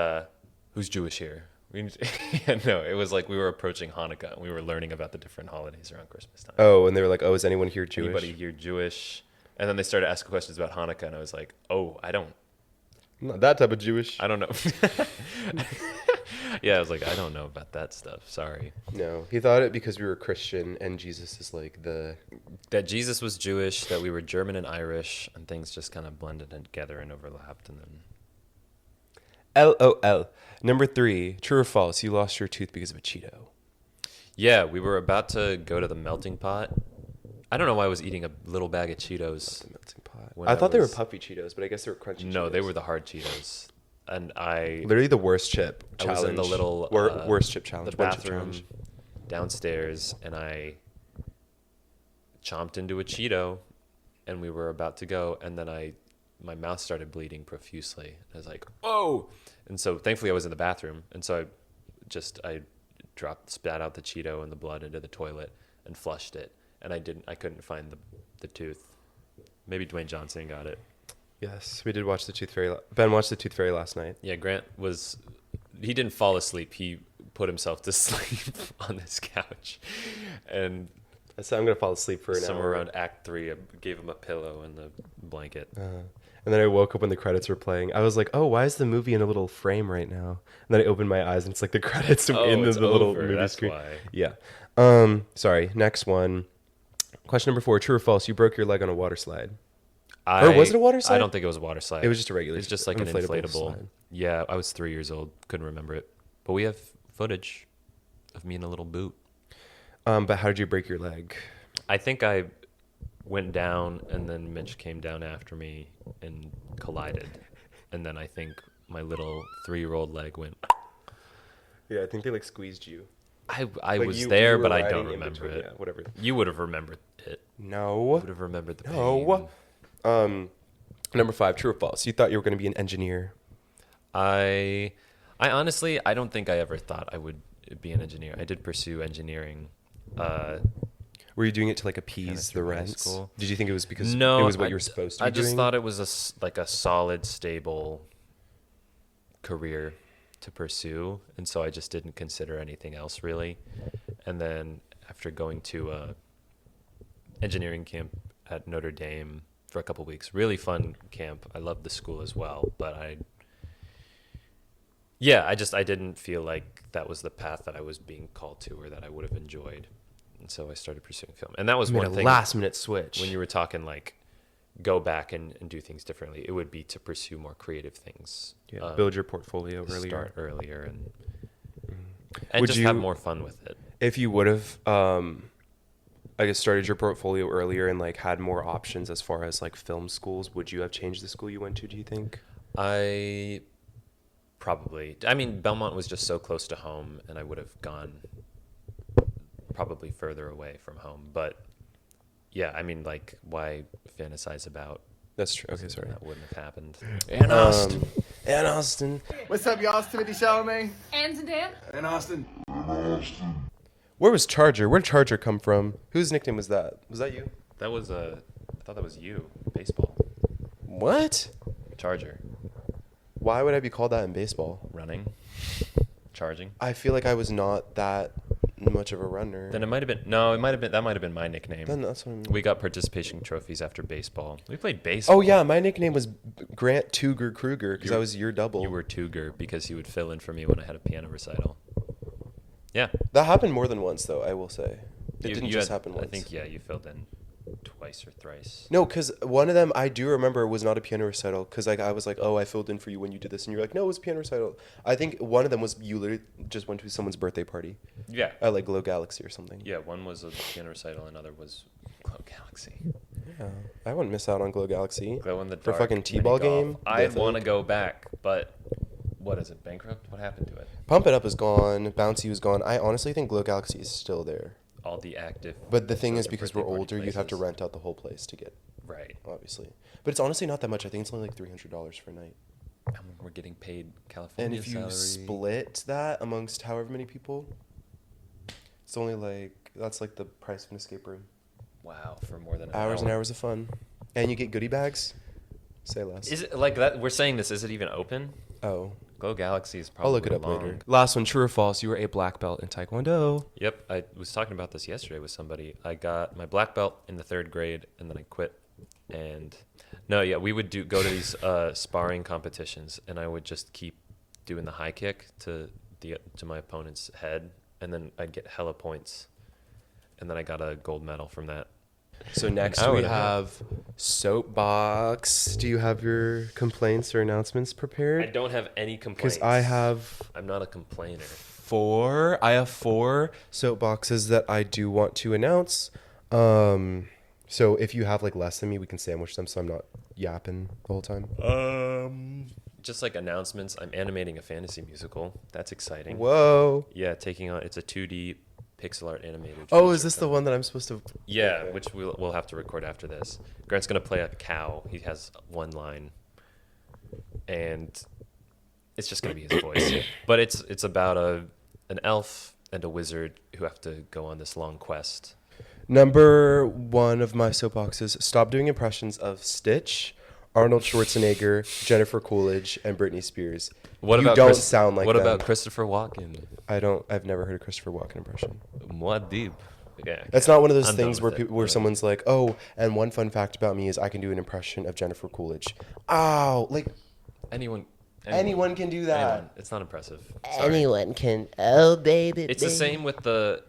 who's Jewish here. No, it was like we were approaching Hanukkah and we were learning about the different holidays around Christmas time. Oh, and they were like, "Oh, is anyone here Jewish?" Anybody here Jewish? And then they started asking questions about Hanukkah, and I was like, "Oh, I'm not that type of Jewish. I don't know." Yeah, I was like, I don't know about that stuff. Sorry. No, he thought it because we were Christian and Jesus is like that Jesus was Jewish, that we were German and Irish, and things just kind of blended together and overlapped, and then. LOL. Number 3, true or false? You lost your tooth because of a Cheeto. Yeah, we were about to go to the melting pot. I don't know why I was eating a little bag of Cheetos. The melting pot. when I thought they were was- puffy Cheetos, but I guess they were crunchy. No, Cheetos. they were the hard Cheetos, and literally the worst chip I challenge. was in the little worst chip challenge. the one chip bathroom challenge. downstairs, and I chomped into a Cheeto, and we were about to go, and then my mouth started bleeding profusely. I was like, "Oh!" And so thankfully I was in the bathroom, and so I spat out the Cheeto and the blood into the toilet and flushed it, and I couldn't find the tooth. Maybe Dwayne Johnson got it. Yes, we did watch the Tooth Fairy. Ben watched the Tooth Fairy last night. Yeah, Grant he didn't fall asleep. He put himself to sleep on this couch, and I said I'm gonna fall asleep for an somewhere hour. around Act 3, I gave him a pillow and the blanket. And then I woke up when the credits were playing. I was like, "Oh, why is the movie in a little frame right now?" And then I opened my eyes, and it's like the credits in it's the little over, movie that's screen. why. Yeah. Sorry. Next one. Question number 4. True or false? You broke your leg on a water slide. Or was it a water slide? I don't think it was a water slide. It was just a regular. It was just like an inflatable. slide. Yeah, I was 3 years old. Couldn't remember it. But we have footage of me in a little boot. But how did you break your leg? I think I went down, and then Mitch came down after me and collided. And then I think my little 3-year-old leg went. Yeah, I think they like squeezed you. I Like, was you there, were but I riding don't in remember between- it. Yeah, whatever. You would have remembered it. No. Would have remembered the pain. No. Number 5. True or false? You thought you were going to be an engineer. I honestly, I don't think I ever thought I would be an engineer. I did pursue engineering. Were you doing it to like appease the through high rents? school. Did you think it was because No, it was what I- you were supposed to be I just doing? thought it was like a solid, stable career to pursue, and so I just didn't consider anything else really. And then after going to engineering camp at Notre Dame for a couple weeks, really fun camp. I loved the school as well, but I didn't feel like that was the path that I was being called to or that I would have enjoyed. And so I started pursuing film. And that was one thing. Last minute switch. When you were talking like go back and do things differently, it would be to pursue more creative things. Yeah, build your portfolio earlier. Start earlier and Would just you- have more fun with it. If you would have, I guess, started your portfolio earlier and like had more options as far as like film schools, would you have changed the school you went to, do you think? I mean, Belmont was just so close to home, and I would have gone probably further away from home. But yeah, I mean, like, why fantasize about That's true. Okay, something sorry. that wouldn't have happened? And Austin. And Austin. What's up, y'all? It's Timothy Chalamet. And Zendaya. And Austin. Where was Charger? Where did Charger come from? Whose nickname was that? Was that you? That was I thought that was you. Baseball. What? Charger. Why would I be called that in baseball? Running. Charging. I feel like I was not that much of a runner. Then that might have been my nickname. Then that's what I mean. We got participation trophies after baseball. We played baseball. Oh yeah, my nickname was Grant Tuger Kruger because I was your double. You were Tuger because he would fill in for me when I had a piano recital. Yeah. That happened more than once, though. I will say, it You didn't just had- happen once. I think you filled in twice or thrice. No, because one of them I do remember was not a piano recital. Because like I was like, oh, I filled in for you when you did this, and you're like, no, it was a piano recital. I think one of them was you literally just went to someone's birthday party Yeah. at like Glow Galaxy or something. Yeah, one was a piano recital, another was Glow Galaxy. Yeah, I wouldn't miss out on Glow Galaxy. Glow in the For dark. fucking T-ball mini golf. game. I the want to thing. go back, but what is it? Bankrupt? What happened to it? Pump It Up is gone. Bouncy was gone. I honestly think Glow Galaxy is still there. All the active. But the thing is, the because we're birthday party older, you'd have to places. rent out the whole place to get, Right. obviously. But it's honestly not that much. I think it's only like $300 for a night. I mean, we're getting paid California And if you salary. split that amongst however many people, it's only like, that's like the price of an escape room. Wow, for more than an Hours and hour. hours of fun. And you get goodie bags. Say less. Is it like that? We're saying this. Is it even open? Oh. Glow Galaxy is probably I'll look it up long. later. Last one, true or false, you were a black belt in Taekwondo. Yep, I was talking about this yesterday with somebody. I got my black belt in the 3rd grade, and then I quit. And no, yeah, we would go to these sparring competitions, and I would just keep doing the high kick to my opponent's head, and then I'd get hella points, and then I got a gold medal from that. So next I we would've have Soapbox. Do you have your complaints or announcements I prepared? don't have any complaints. Because I have I'm not a complainer. four soapboxes that I do want to announce. So if you have like less than me, we can sandwich them so I'm not yapping the whole time. Just like announcements, I'm animating a fantasy musical. That's exciting. Whoa. Yeah, it's a 2D pixel art animated. Oh, feature is this the film. one that I'm supposed to? Yeah, Okay. which we'll have to record after this. Grant's gonna play a cow. He has one line, and it's just gonna be his voice. But it's about an elf and a wizard who have to go on this long quest. Number one of my soapboxes: stop doing impressions of Stitch, Arnold Schwarzenegger, Jennifer Coolidge, and Britney Spears. What you about don't sound like What them. about Christopher Walken? I've never heard a Christopher Walken impression. Moi deep. Yeah. That's not one of those I'm done things with where it. where someone's like, oh, and one fun fact about me is I can do an impression of Jennifer Coolidge. Ow, like Anyone anyone can do that. anyone. It's not impressive. Sorry. Anyone can. Oh, baby. It's the same with the.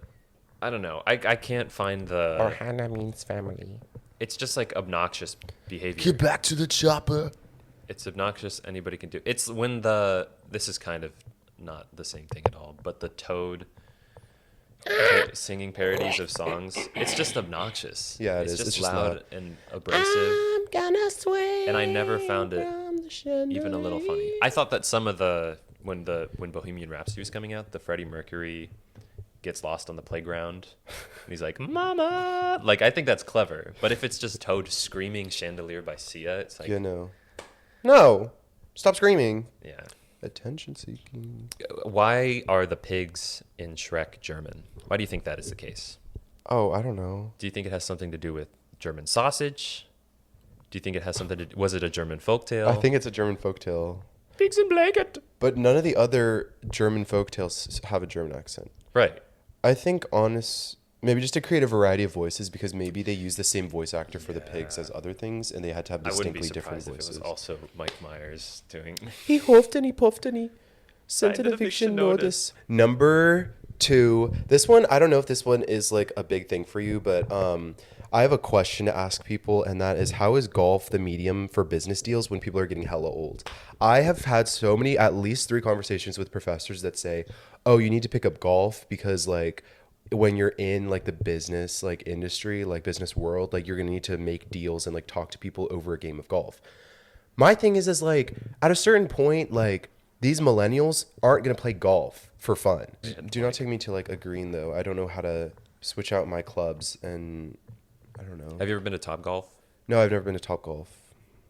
I don't know. I can't find the. Or Hannah means family. It's just like obnoxious behavior. back to the chopper. It's obnoxious. Anybody can do. It's when this is kind of not the same thing at all, but the Toad singing parodies of songs. It's just obnoxious. Yeah, it it's is. Just It's just loud not. and abrasive. I'm gonna swing. And I never found it from the chandelier. even a little funny. I thought that some of when Bohemian Rhapsody was coming out, the Freddie Mercury gets lost on the playground and he's like, "Mama!" Like, I think that's clever. But if it's just Toad screaming "Chandelier" by Sia, it's like, Yeah, no, stop screaming. yeah. Attention seeking. Why are the pigs in Shrek German? Why do you think that is the case? Oh, I don't know. Do you think it has something to do with German sausage? Do you think it has something to? Was it a German folktale? I think it's a German folktale. Pigs in blanket. But none of the other German folktales have a German accent. Right. I think maybe just to create a variety of voices, because maybe they use the same voice actor for the pigs as other things, and they had to have I wouldn't be distinctly different surprised if voices. it was also Mike Myers doing. He huffed and he puffed and he sent Signed an an eviction eviction notice. Number 2. This one, I don't know if this one is like a big thing for you, but I have a question to ask people, and that is, how is golf the medium for business deals when people are getting hella old? I have had at least 3 conversations with professors that say, oh, you need to pick up golf because like when you're in like the business like industry, like business world, like you're gonna need to make deals and like talk to people over a game of golf. My thing is like at a certain point, like these millennials aren't gonna play golf for fun. Do not take me to like a green though. I don't know how to switch out my clubs, and I don't know. Have you ever been to Top Golf? No, I've never been to Top Golf.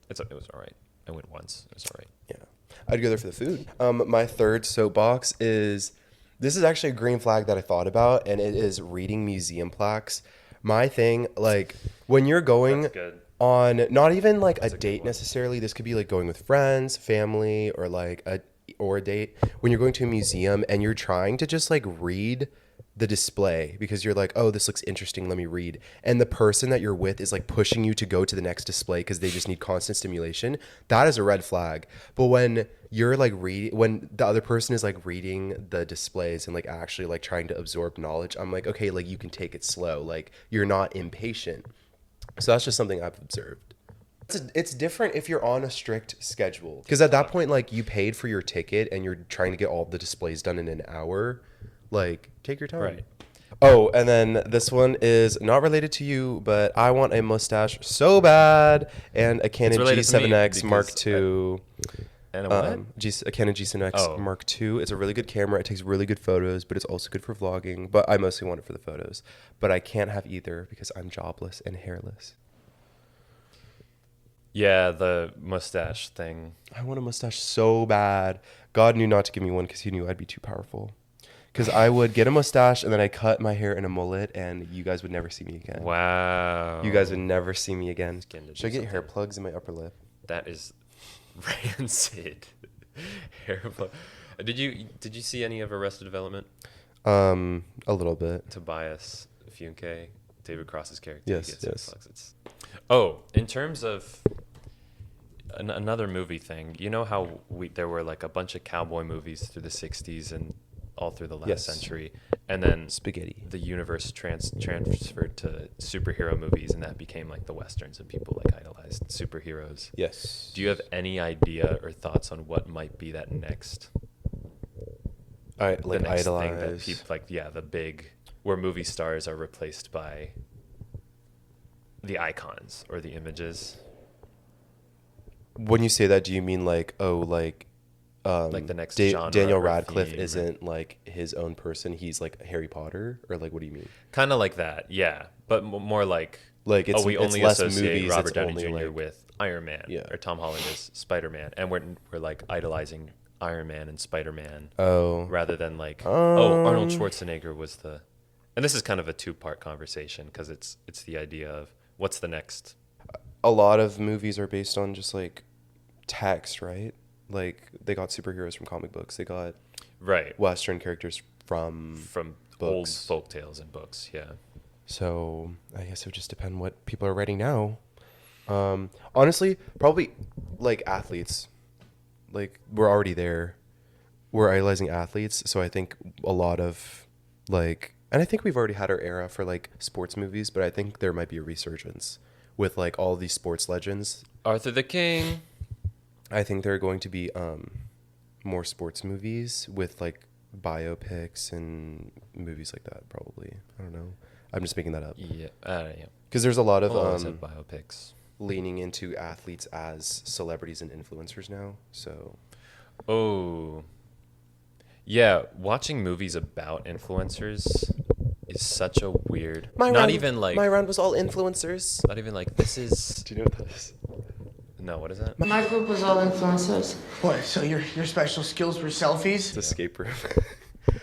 It was all right. I went once. It was all right. Yeah, I'd go there for the food. My third soapbox is, this is actually a green flag that I thought about, and it is reading museum plaques. My thing, like when you're going That's good. on not even like a date necessarily, this could be like going with friends, family, or like a date. When you're going to a museum and you're trying to just like read the display because you're like, oh, this looks interesting, let me read, and the person that you're with is like pushing you to go to the next display because they just need constant stimulation, that is a red flag. But when you're like when the other person is like reading the displays and like actually like trying to absorb knowledge, I'm like, okay, like you can take it slow, like you're not impatient. So that's just something I've observed. It's different if you're on a strict schedule, because at that point, like you paid for your ticket and you're trying to get all the displays done in an hour. Like, take your time. Right. Oh, and then this one is not related to you, but I want a mustache so bad, and a Canon related to me G7X Mark because II. And a what? A Canon G7X Oh. Mark II. It's a really good camera. It takes really good photos, but it's also good for vlogging. But I mostly want it for the photos. But I can't have either because I'm jobless and hairless. Yeah, the mustache thing. I want a mustache so bad. God knew not to give me one because he knew I'd be too powerful. Because I would get a mustache and then I cut my hair in a mullet, and you guys would never see me again. Wow. You guys would never see me again. Skin to do Should I get hair something. plugs in my upper lip? That is rancid. Hair plug. Did you see any of Arrested Development? A little bit. Tobias Funke, David Cross's character. Yes, he gets hair yes. plugs. Oh, in terms of another movie thing, you know how there were like a bunch of cowboy movies through the 60s and all through the last Yes. century, and then Spaghetti. the universe transferred to superhero movies, and that became like the westerns, and people like idolized superheroes. Yes. Do you have any idea or thoughts on what might be that next? I The like next thing that idolize. people like, yeah, the big where movie stars are replaced by the icons or the images. When you say that, do you mean like, oh, like Like the next genre Daniel or Radcliffe theme. isn't like his own person? He's like Harry Potter, or like what do you mean? Kind of like that, yeah, but more like Like we it's only less associate movies, Robert it's Downey only, Jr. like- with Iron Man, Yeah. or Tom Holland as Spider-Man, and we're like idolizing Iron Man and Spider-Man Oh, rather than like Arnold Schwarzenegger was the. And this is kind of a two-part conversation because it's the idea of what's the next. a lot of movies are based on just like text, right? Like they got superheroes from comic books. They got Right. Western characters from old books. folk tales and books, yeah. So I guess it would just depend what people are writing now. Honestly, probably like athletes. Like we're already there. We're idolizing athletes, so I think a lot of like, and I think we've already had our era for like sports movies, but I think there might be a resurgence with like all these sports legends. Arthur the King. I think there are going to be more sports movies with like biopics and movies like that. Probably, I don't know. I'm just making that up Yeah. Yeah. because there's a lot of Well, said biopics. leaning into athletes as celebrities and influencers now. So Oh. Yeah, watching movies about influencers is such a weird. Not even like round was all influencers. not even like this is. Do you know what that is? No, what is that? My group was all influencers. What? So your special skills were selfies? The escape room.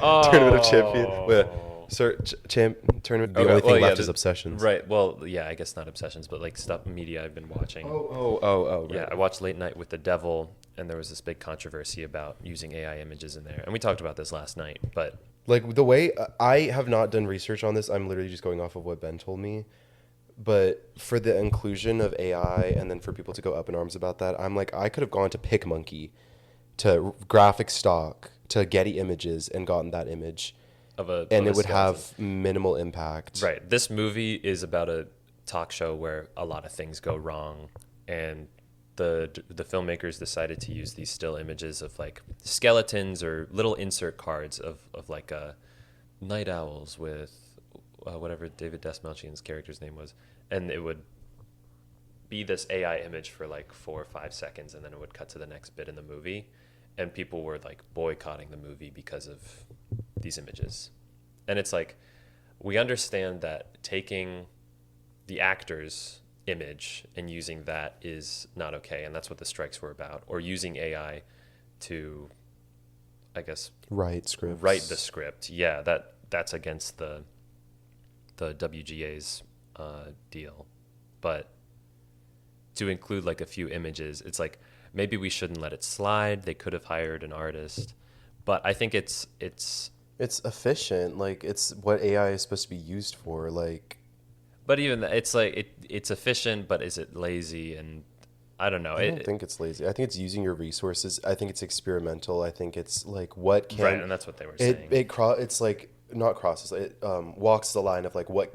Oh. Tournament of Champions. Wait, tournament. The only thing left is obsessions. Right. Well, yeah, I guess not obsessions, but like stuff media I've been watching. Oh. Yeah, I watched Late Night with the Devil, and there was this big controversy about using AI images in there. And we talked about this last night, but Like the way I have not done research on this, I'm literally just going off of what Ben told me. But for the inclusion of AI and then for people to go up in arms about that, I'm like, I could have gone to PicMonkey, to graphic stock, to Getty Images and gotten that image. And it would have minimal impact. Right. This movie is about a talk show where a lot of things go wrong, and the filmmakers decided to use these still images of like skeletons or little insert cards of like night owls with whatever David Dastmalchian's character's name was, and it would be this AI image for like 4 or 5 seconds, and then it would cut to the next bit in the movie, and people were like boycotting the movie because of these images. And it's like, we understand that taking the actor's image and using that is not okay, and that's what the strikes were about, or using AI to, I guess, write the script. Yeah, that's against the WGA's deal. But to include like a few images, it's like, maybe we shouldn't let it slide. They could have hired an artist, but I think it's efficient. Like, it's what AI is supposed to be used for. Like, but even it's like it's efficient, but is it lazy? And I don't know. I don't think it's lazy. I think it's using your resources. I think it's experimental. I think it's like, what can, right, and that's what they were saying. It's like, not crosses. It walks the line of like, what.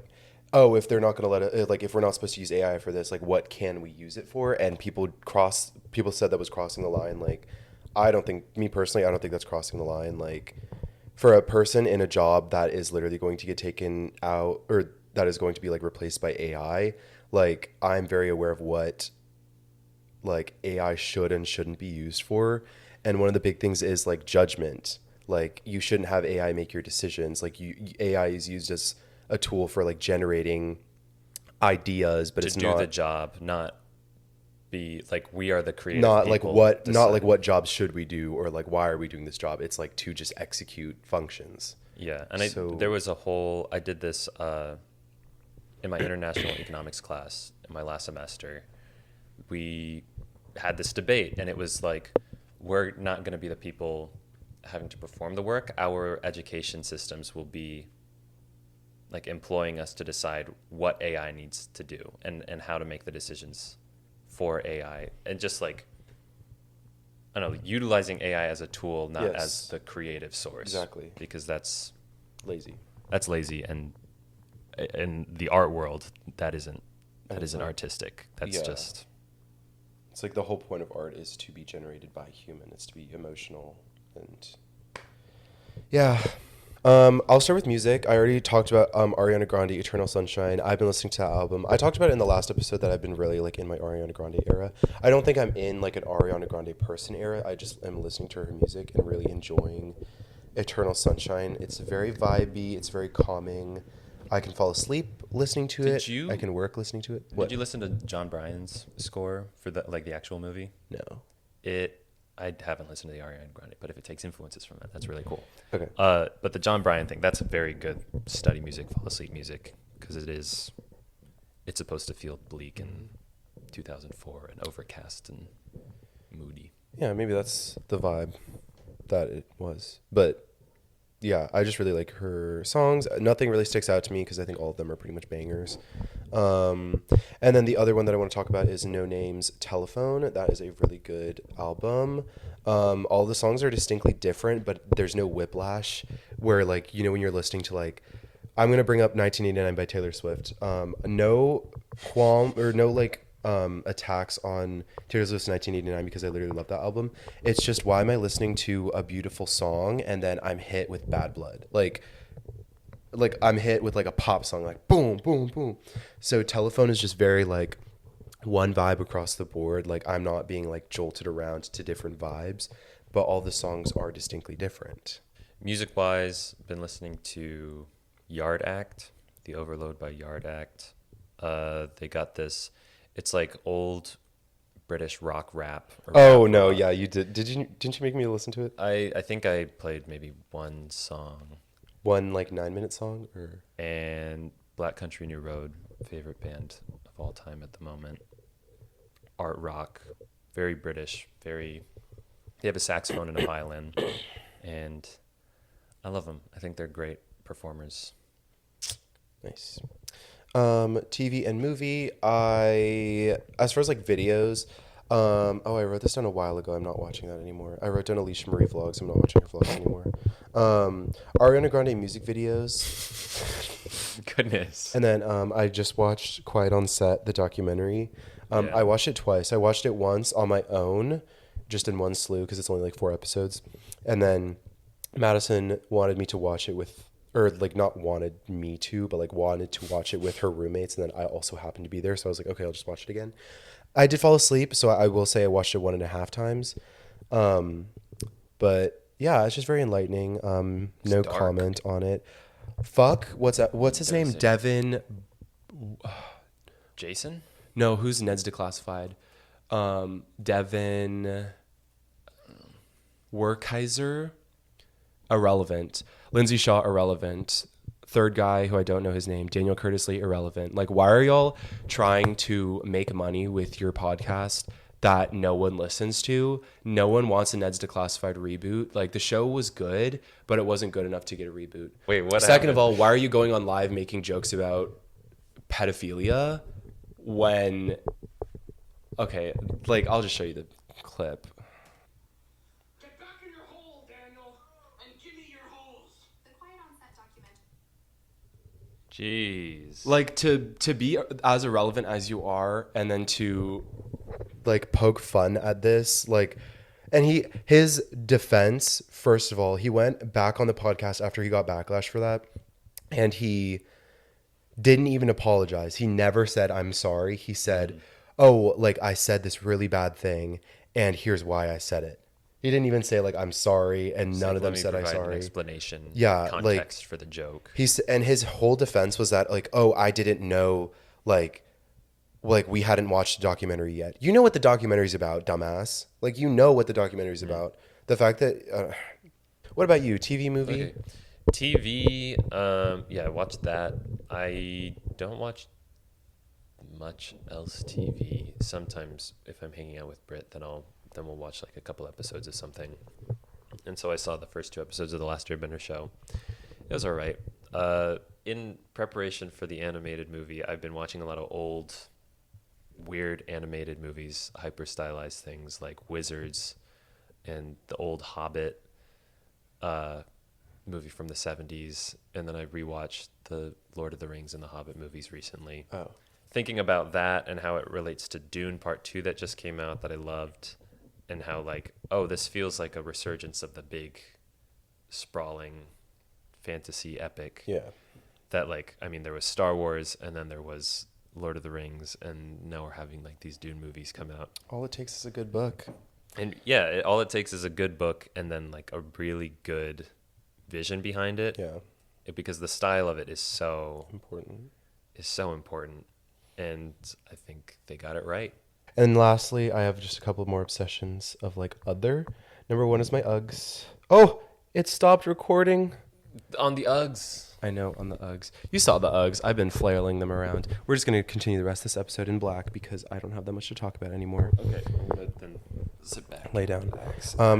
Oh, if they're not going to let it, like, if we're not supposed to use AI for this, like, what can we use it for? And people said that was crossing the line. Like, me personally, I don't think that's crossing the line. Like, for a person in a job that is literally going to get taken out, or that is going to be like replaced by AI, like, I'm very aware of what like AI should and shouldn't be used for. And one of the big things is like judgment. Like, you shouldn't have AI make your decisions. Like, AI is used as a tool for like generating ideas, but it's not to do the job, not be like, we are the creative not like people what not like what jobs should we do, or like why are we doing this job. It's like to just execute functions. Yeah. And there was I did this in my international economics class in my last semester. We had this debate, and it was like, we're not going to be the people having to perform the work. Our education systems will be like employing us to decide what AI needs to do and how to make the decisions for AI. And just like, I don't know, utilizing AI as a tool, not as the creative source. Exactly. Because that's lazy. That's lazy. And in the art world, that isn't artistic. That's just... It's like the whole point of art is to be generated by a human. It's to be emotional. And yeah. I'll start with music. I already talked about Ariana Grande, Eternal Sunshine. I've been listening to that album. I talked about it in the last episode that I've been really like in my Ariana Grande era. I don't think I'm in like an Ariana Grande person era. I just am listening to her music and really enjoying Eternal Sunshine. It's very vibey. It's very calming. I can fall asleep listening to it. I can work listening to it. Did you listen to John Bryan's score for the actual movie? No. I haven't listened to the Ariana Grande, but if it takes influences from that, that's really cool. Okay. But the John Bryan thing, that's a very good study music, fall asleep music, because it's supposed to feel bleak in 2004 and overcast and moody. Yeah, maybe that's the vibe that it was. But yeah, I just really like her songs. Nothing really sticks out to me because I think all of them are pretty much bangers. And then the other one that I want to talk about is No Name's Telephone. That is a really good album. All the songs are distinctly different, but there's no whiplash where, like, you know, when you're listening to, like, I'm going to bring up 1989 by Taylor Swift. No qualm or no, like, attacks on Taylor Swift's 1989 because I literally love that album. It's just, why am I listening to a beautiful song and then I'm hit with bad blood? Like I'm hit with like a pop song, like boom, boom, boom. So Telephone is just very like one vibe across the board. Like, I'm not being like jolted around to different vibes, but all the songs are distinctly different. Music-wise, been listening to Yard Act, The Overload by Yard Act. They got this, it's like old British rock rap. Oh, no, yeah, you did. Didn't you make me listen to it? I think I played maybe one song. One like 9-minute song? And Black Country New Road, favorite band of all time at the moment. Art rock, very British, very They have a saxophone and a violin, and I love them. I think they're great performers. Nice. TV and movie. As far as like videos, I wrote this down a while ago. I'm not watching that anymore. I wrote down Alicia Marie vlogs. I'm not watching her vlogs anymore. Ariana Grande music videos. Goodness. And then I just watched Quiet on Set, the documentary. Yeah. I watched it twice. I watched it once on my own, just in one slew because it's only like 4 episodes. And then Madison wanted me to watch it with, or like not wanted me to, but like wanted to watch it with her roommates. And then I also happened to be there. So I was like, okay, I'll just watch it again. I did fall asleep. So I will say I watched it 1.5 times. But yeah, it's just very enlightening. No dark. comment on it. Fuck, what's his name? Devin. Jason? No, who's Ned's Declassified? Devin Werkheiser, irrelevant. Lindsay Shaw, irrelevant. Third guy who I don't know his name, Daniel Curtis Lee, irrelevant. Like, why are y'all trying to make money with your podcast that no one listens to? No one wants a Ned's Declassified reboot. Like, the show was good, but it wasn't good enough to get a reboot. Wait, what Second happened? of all, why are you going on live making jokes about pedophilia when... Okay, like, I'll just show you the clip. Get back in your hole, Daniel, and give me your holes. The Quiet on Set documentary. Jeez. Like, to be as irrelevant as you are, and then to like poke fun at this, like, and his defense, first of all, he went back on the podcast after he got backlash for that, and he didn't even apologize. He never said I'm sorry. He said, oh, like, I said this really bad thing, and here's why I said it. He didn't even say like I'm sorry, and none of them said I'm sorry. An explanation, yeah, context like, for the joke. And his whole defense was that like, oh, I didn't know, like we hadn't watched the documentary yet. You know what the documentary's about, dumbass. Like, you know what the documentary's about. The fact that, what about you? TV, movie? Okay. TV, yeah, I watched that. I don't watch much else TV. Sometimes if I'm hanging out with Britt, then we'll watch like a couple episodes of something. And so I saw the first 2 episodes of The Last Airbender show. It was all right. In preparation for the animated movie, I've been watching a lot of old, weird animated movies, hyper stylized things like Wizards and the old Hobbit movie from the 70s. And then I rewatched the Lord of the Rings and the Hobbit movies recently. Oh. Thinking about that and how it relates to Dune Part 2 that just came out that I loved, and how like, oh, this feels like a resurgence of the big, sprawling fantasy epic. Yeah. That like, I mean, there was Star Wars, and then there was Lord of the Rings, and now we're having like these Dune movies come out. All it takes is a good book. And yeah, all it takes is a good book and then like a really good vision behind it. Yeah. Because the style of it is so important. And I think they got it right. And lastly, I have just a couple more obsessions of like other. Number 1 is my Uggs. Oh, it stopped recording. On the Uggs. I know, on the Uggs. You saw the Uggs. I've been flailing them around. We're just going to continue the rest of this episode in black because I don't have that much to talk about anymore. Okay, then sit back. Lay down.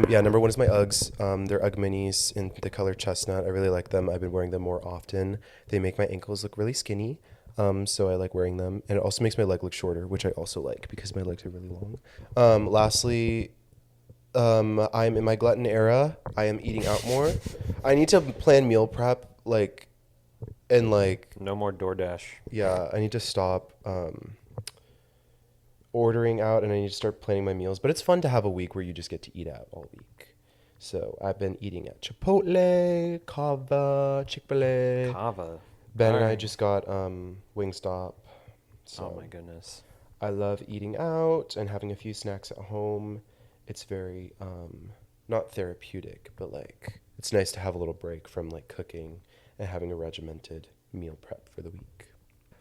Yeah, number 1 is my Uggs. They're Ugg minis in the color chestnut. I really like them. I've been wearing them more often. They make my ankles look really skinny. So I like wearing them. And it also makes my leg look shorter, which I also like because my legs are really long. Lastly, I'm in my glutton era. I am eating out more. I need to plan meal prep, like, and like... No more DoorDash. Yeah, I need to stop ordering out, and I need to start planning my meals. But it's fun to have a week where you just get to eat out all week. So I've been eating at Chipotle, Cava, Chick-fil-A. Cava. Ben and I just got Wingstop. So oh my goodness. I love eating out and having a few snacks at home. It's very, not therapeutic, but like, it's nice to have a little break from like cooking and having a regimented meal prep for the week.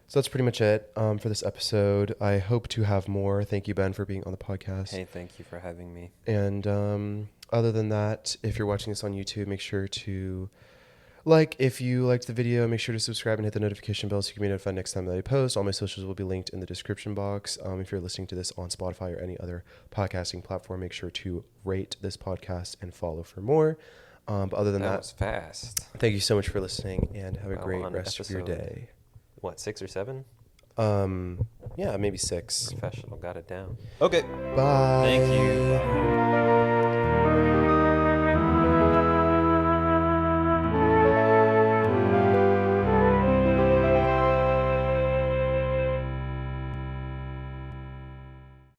So that's pretty much it for this episode. I hope to have more. Thank you, Ben, for being on the podcast. Hey, thank you for having me. And other than that, if you're watching this on YouTube, make sure to Like, if you liked the video, make sure to subscribe and hit the notification bell so you can be notified next time that I post. All my socials will be linked in the description box. If you're listening to this on Spotify or any other podcasting platform, make sure to rate this podcast and follow for more. But other than that was fast. Thank you so much for listening and have a great on rest of your episode- day. What, 6 or 7? Yeah, maybe 6. Professional, got it down. Okay. Bye. Thank you. Bye.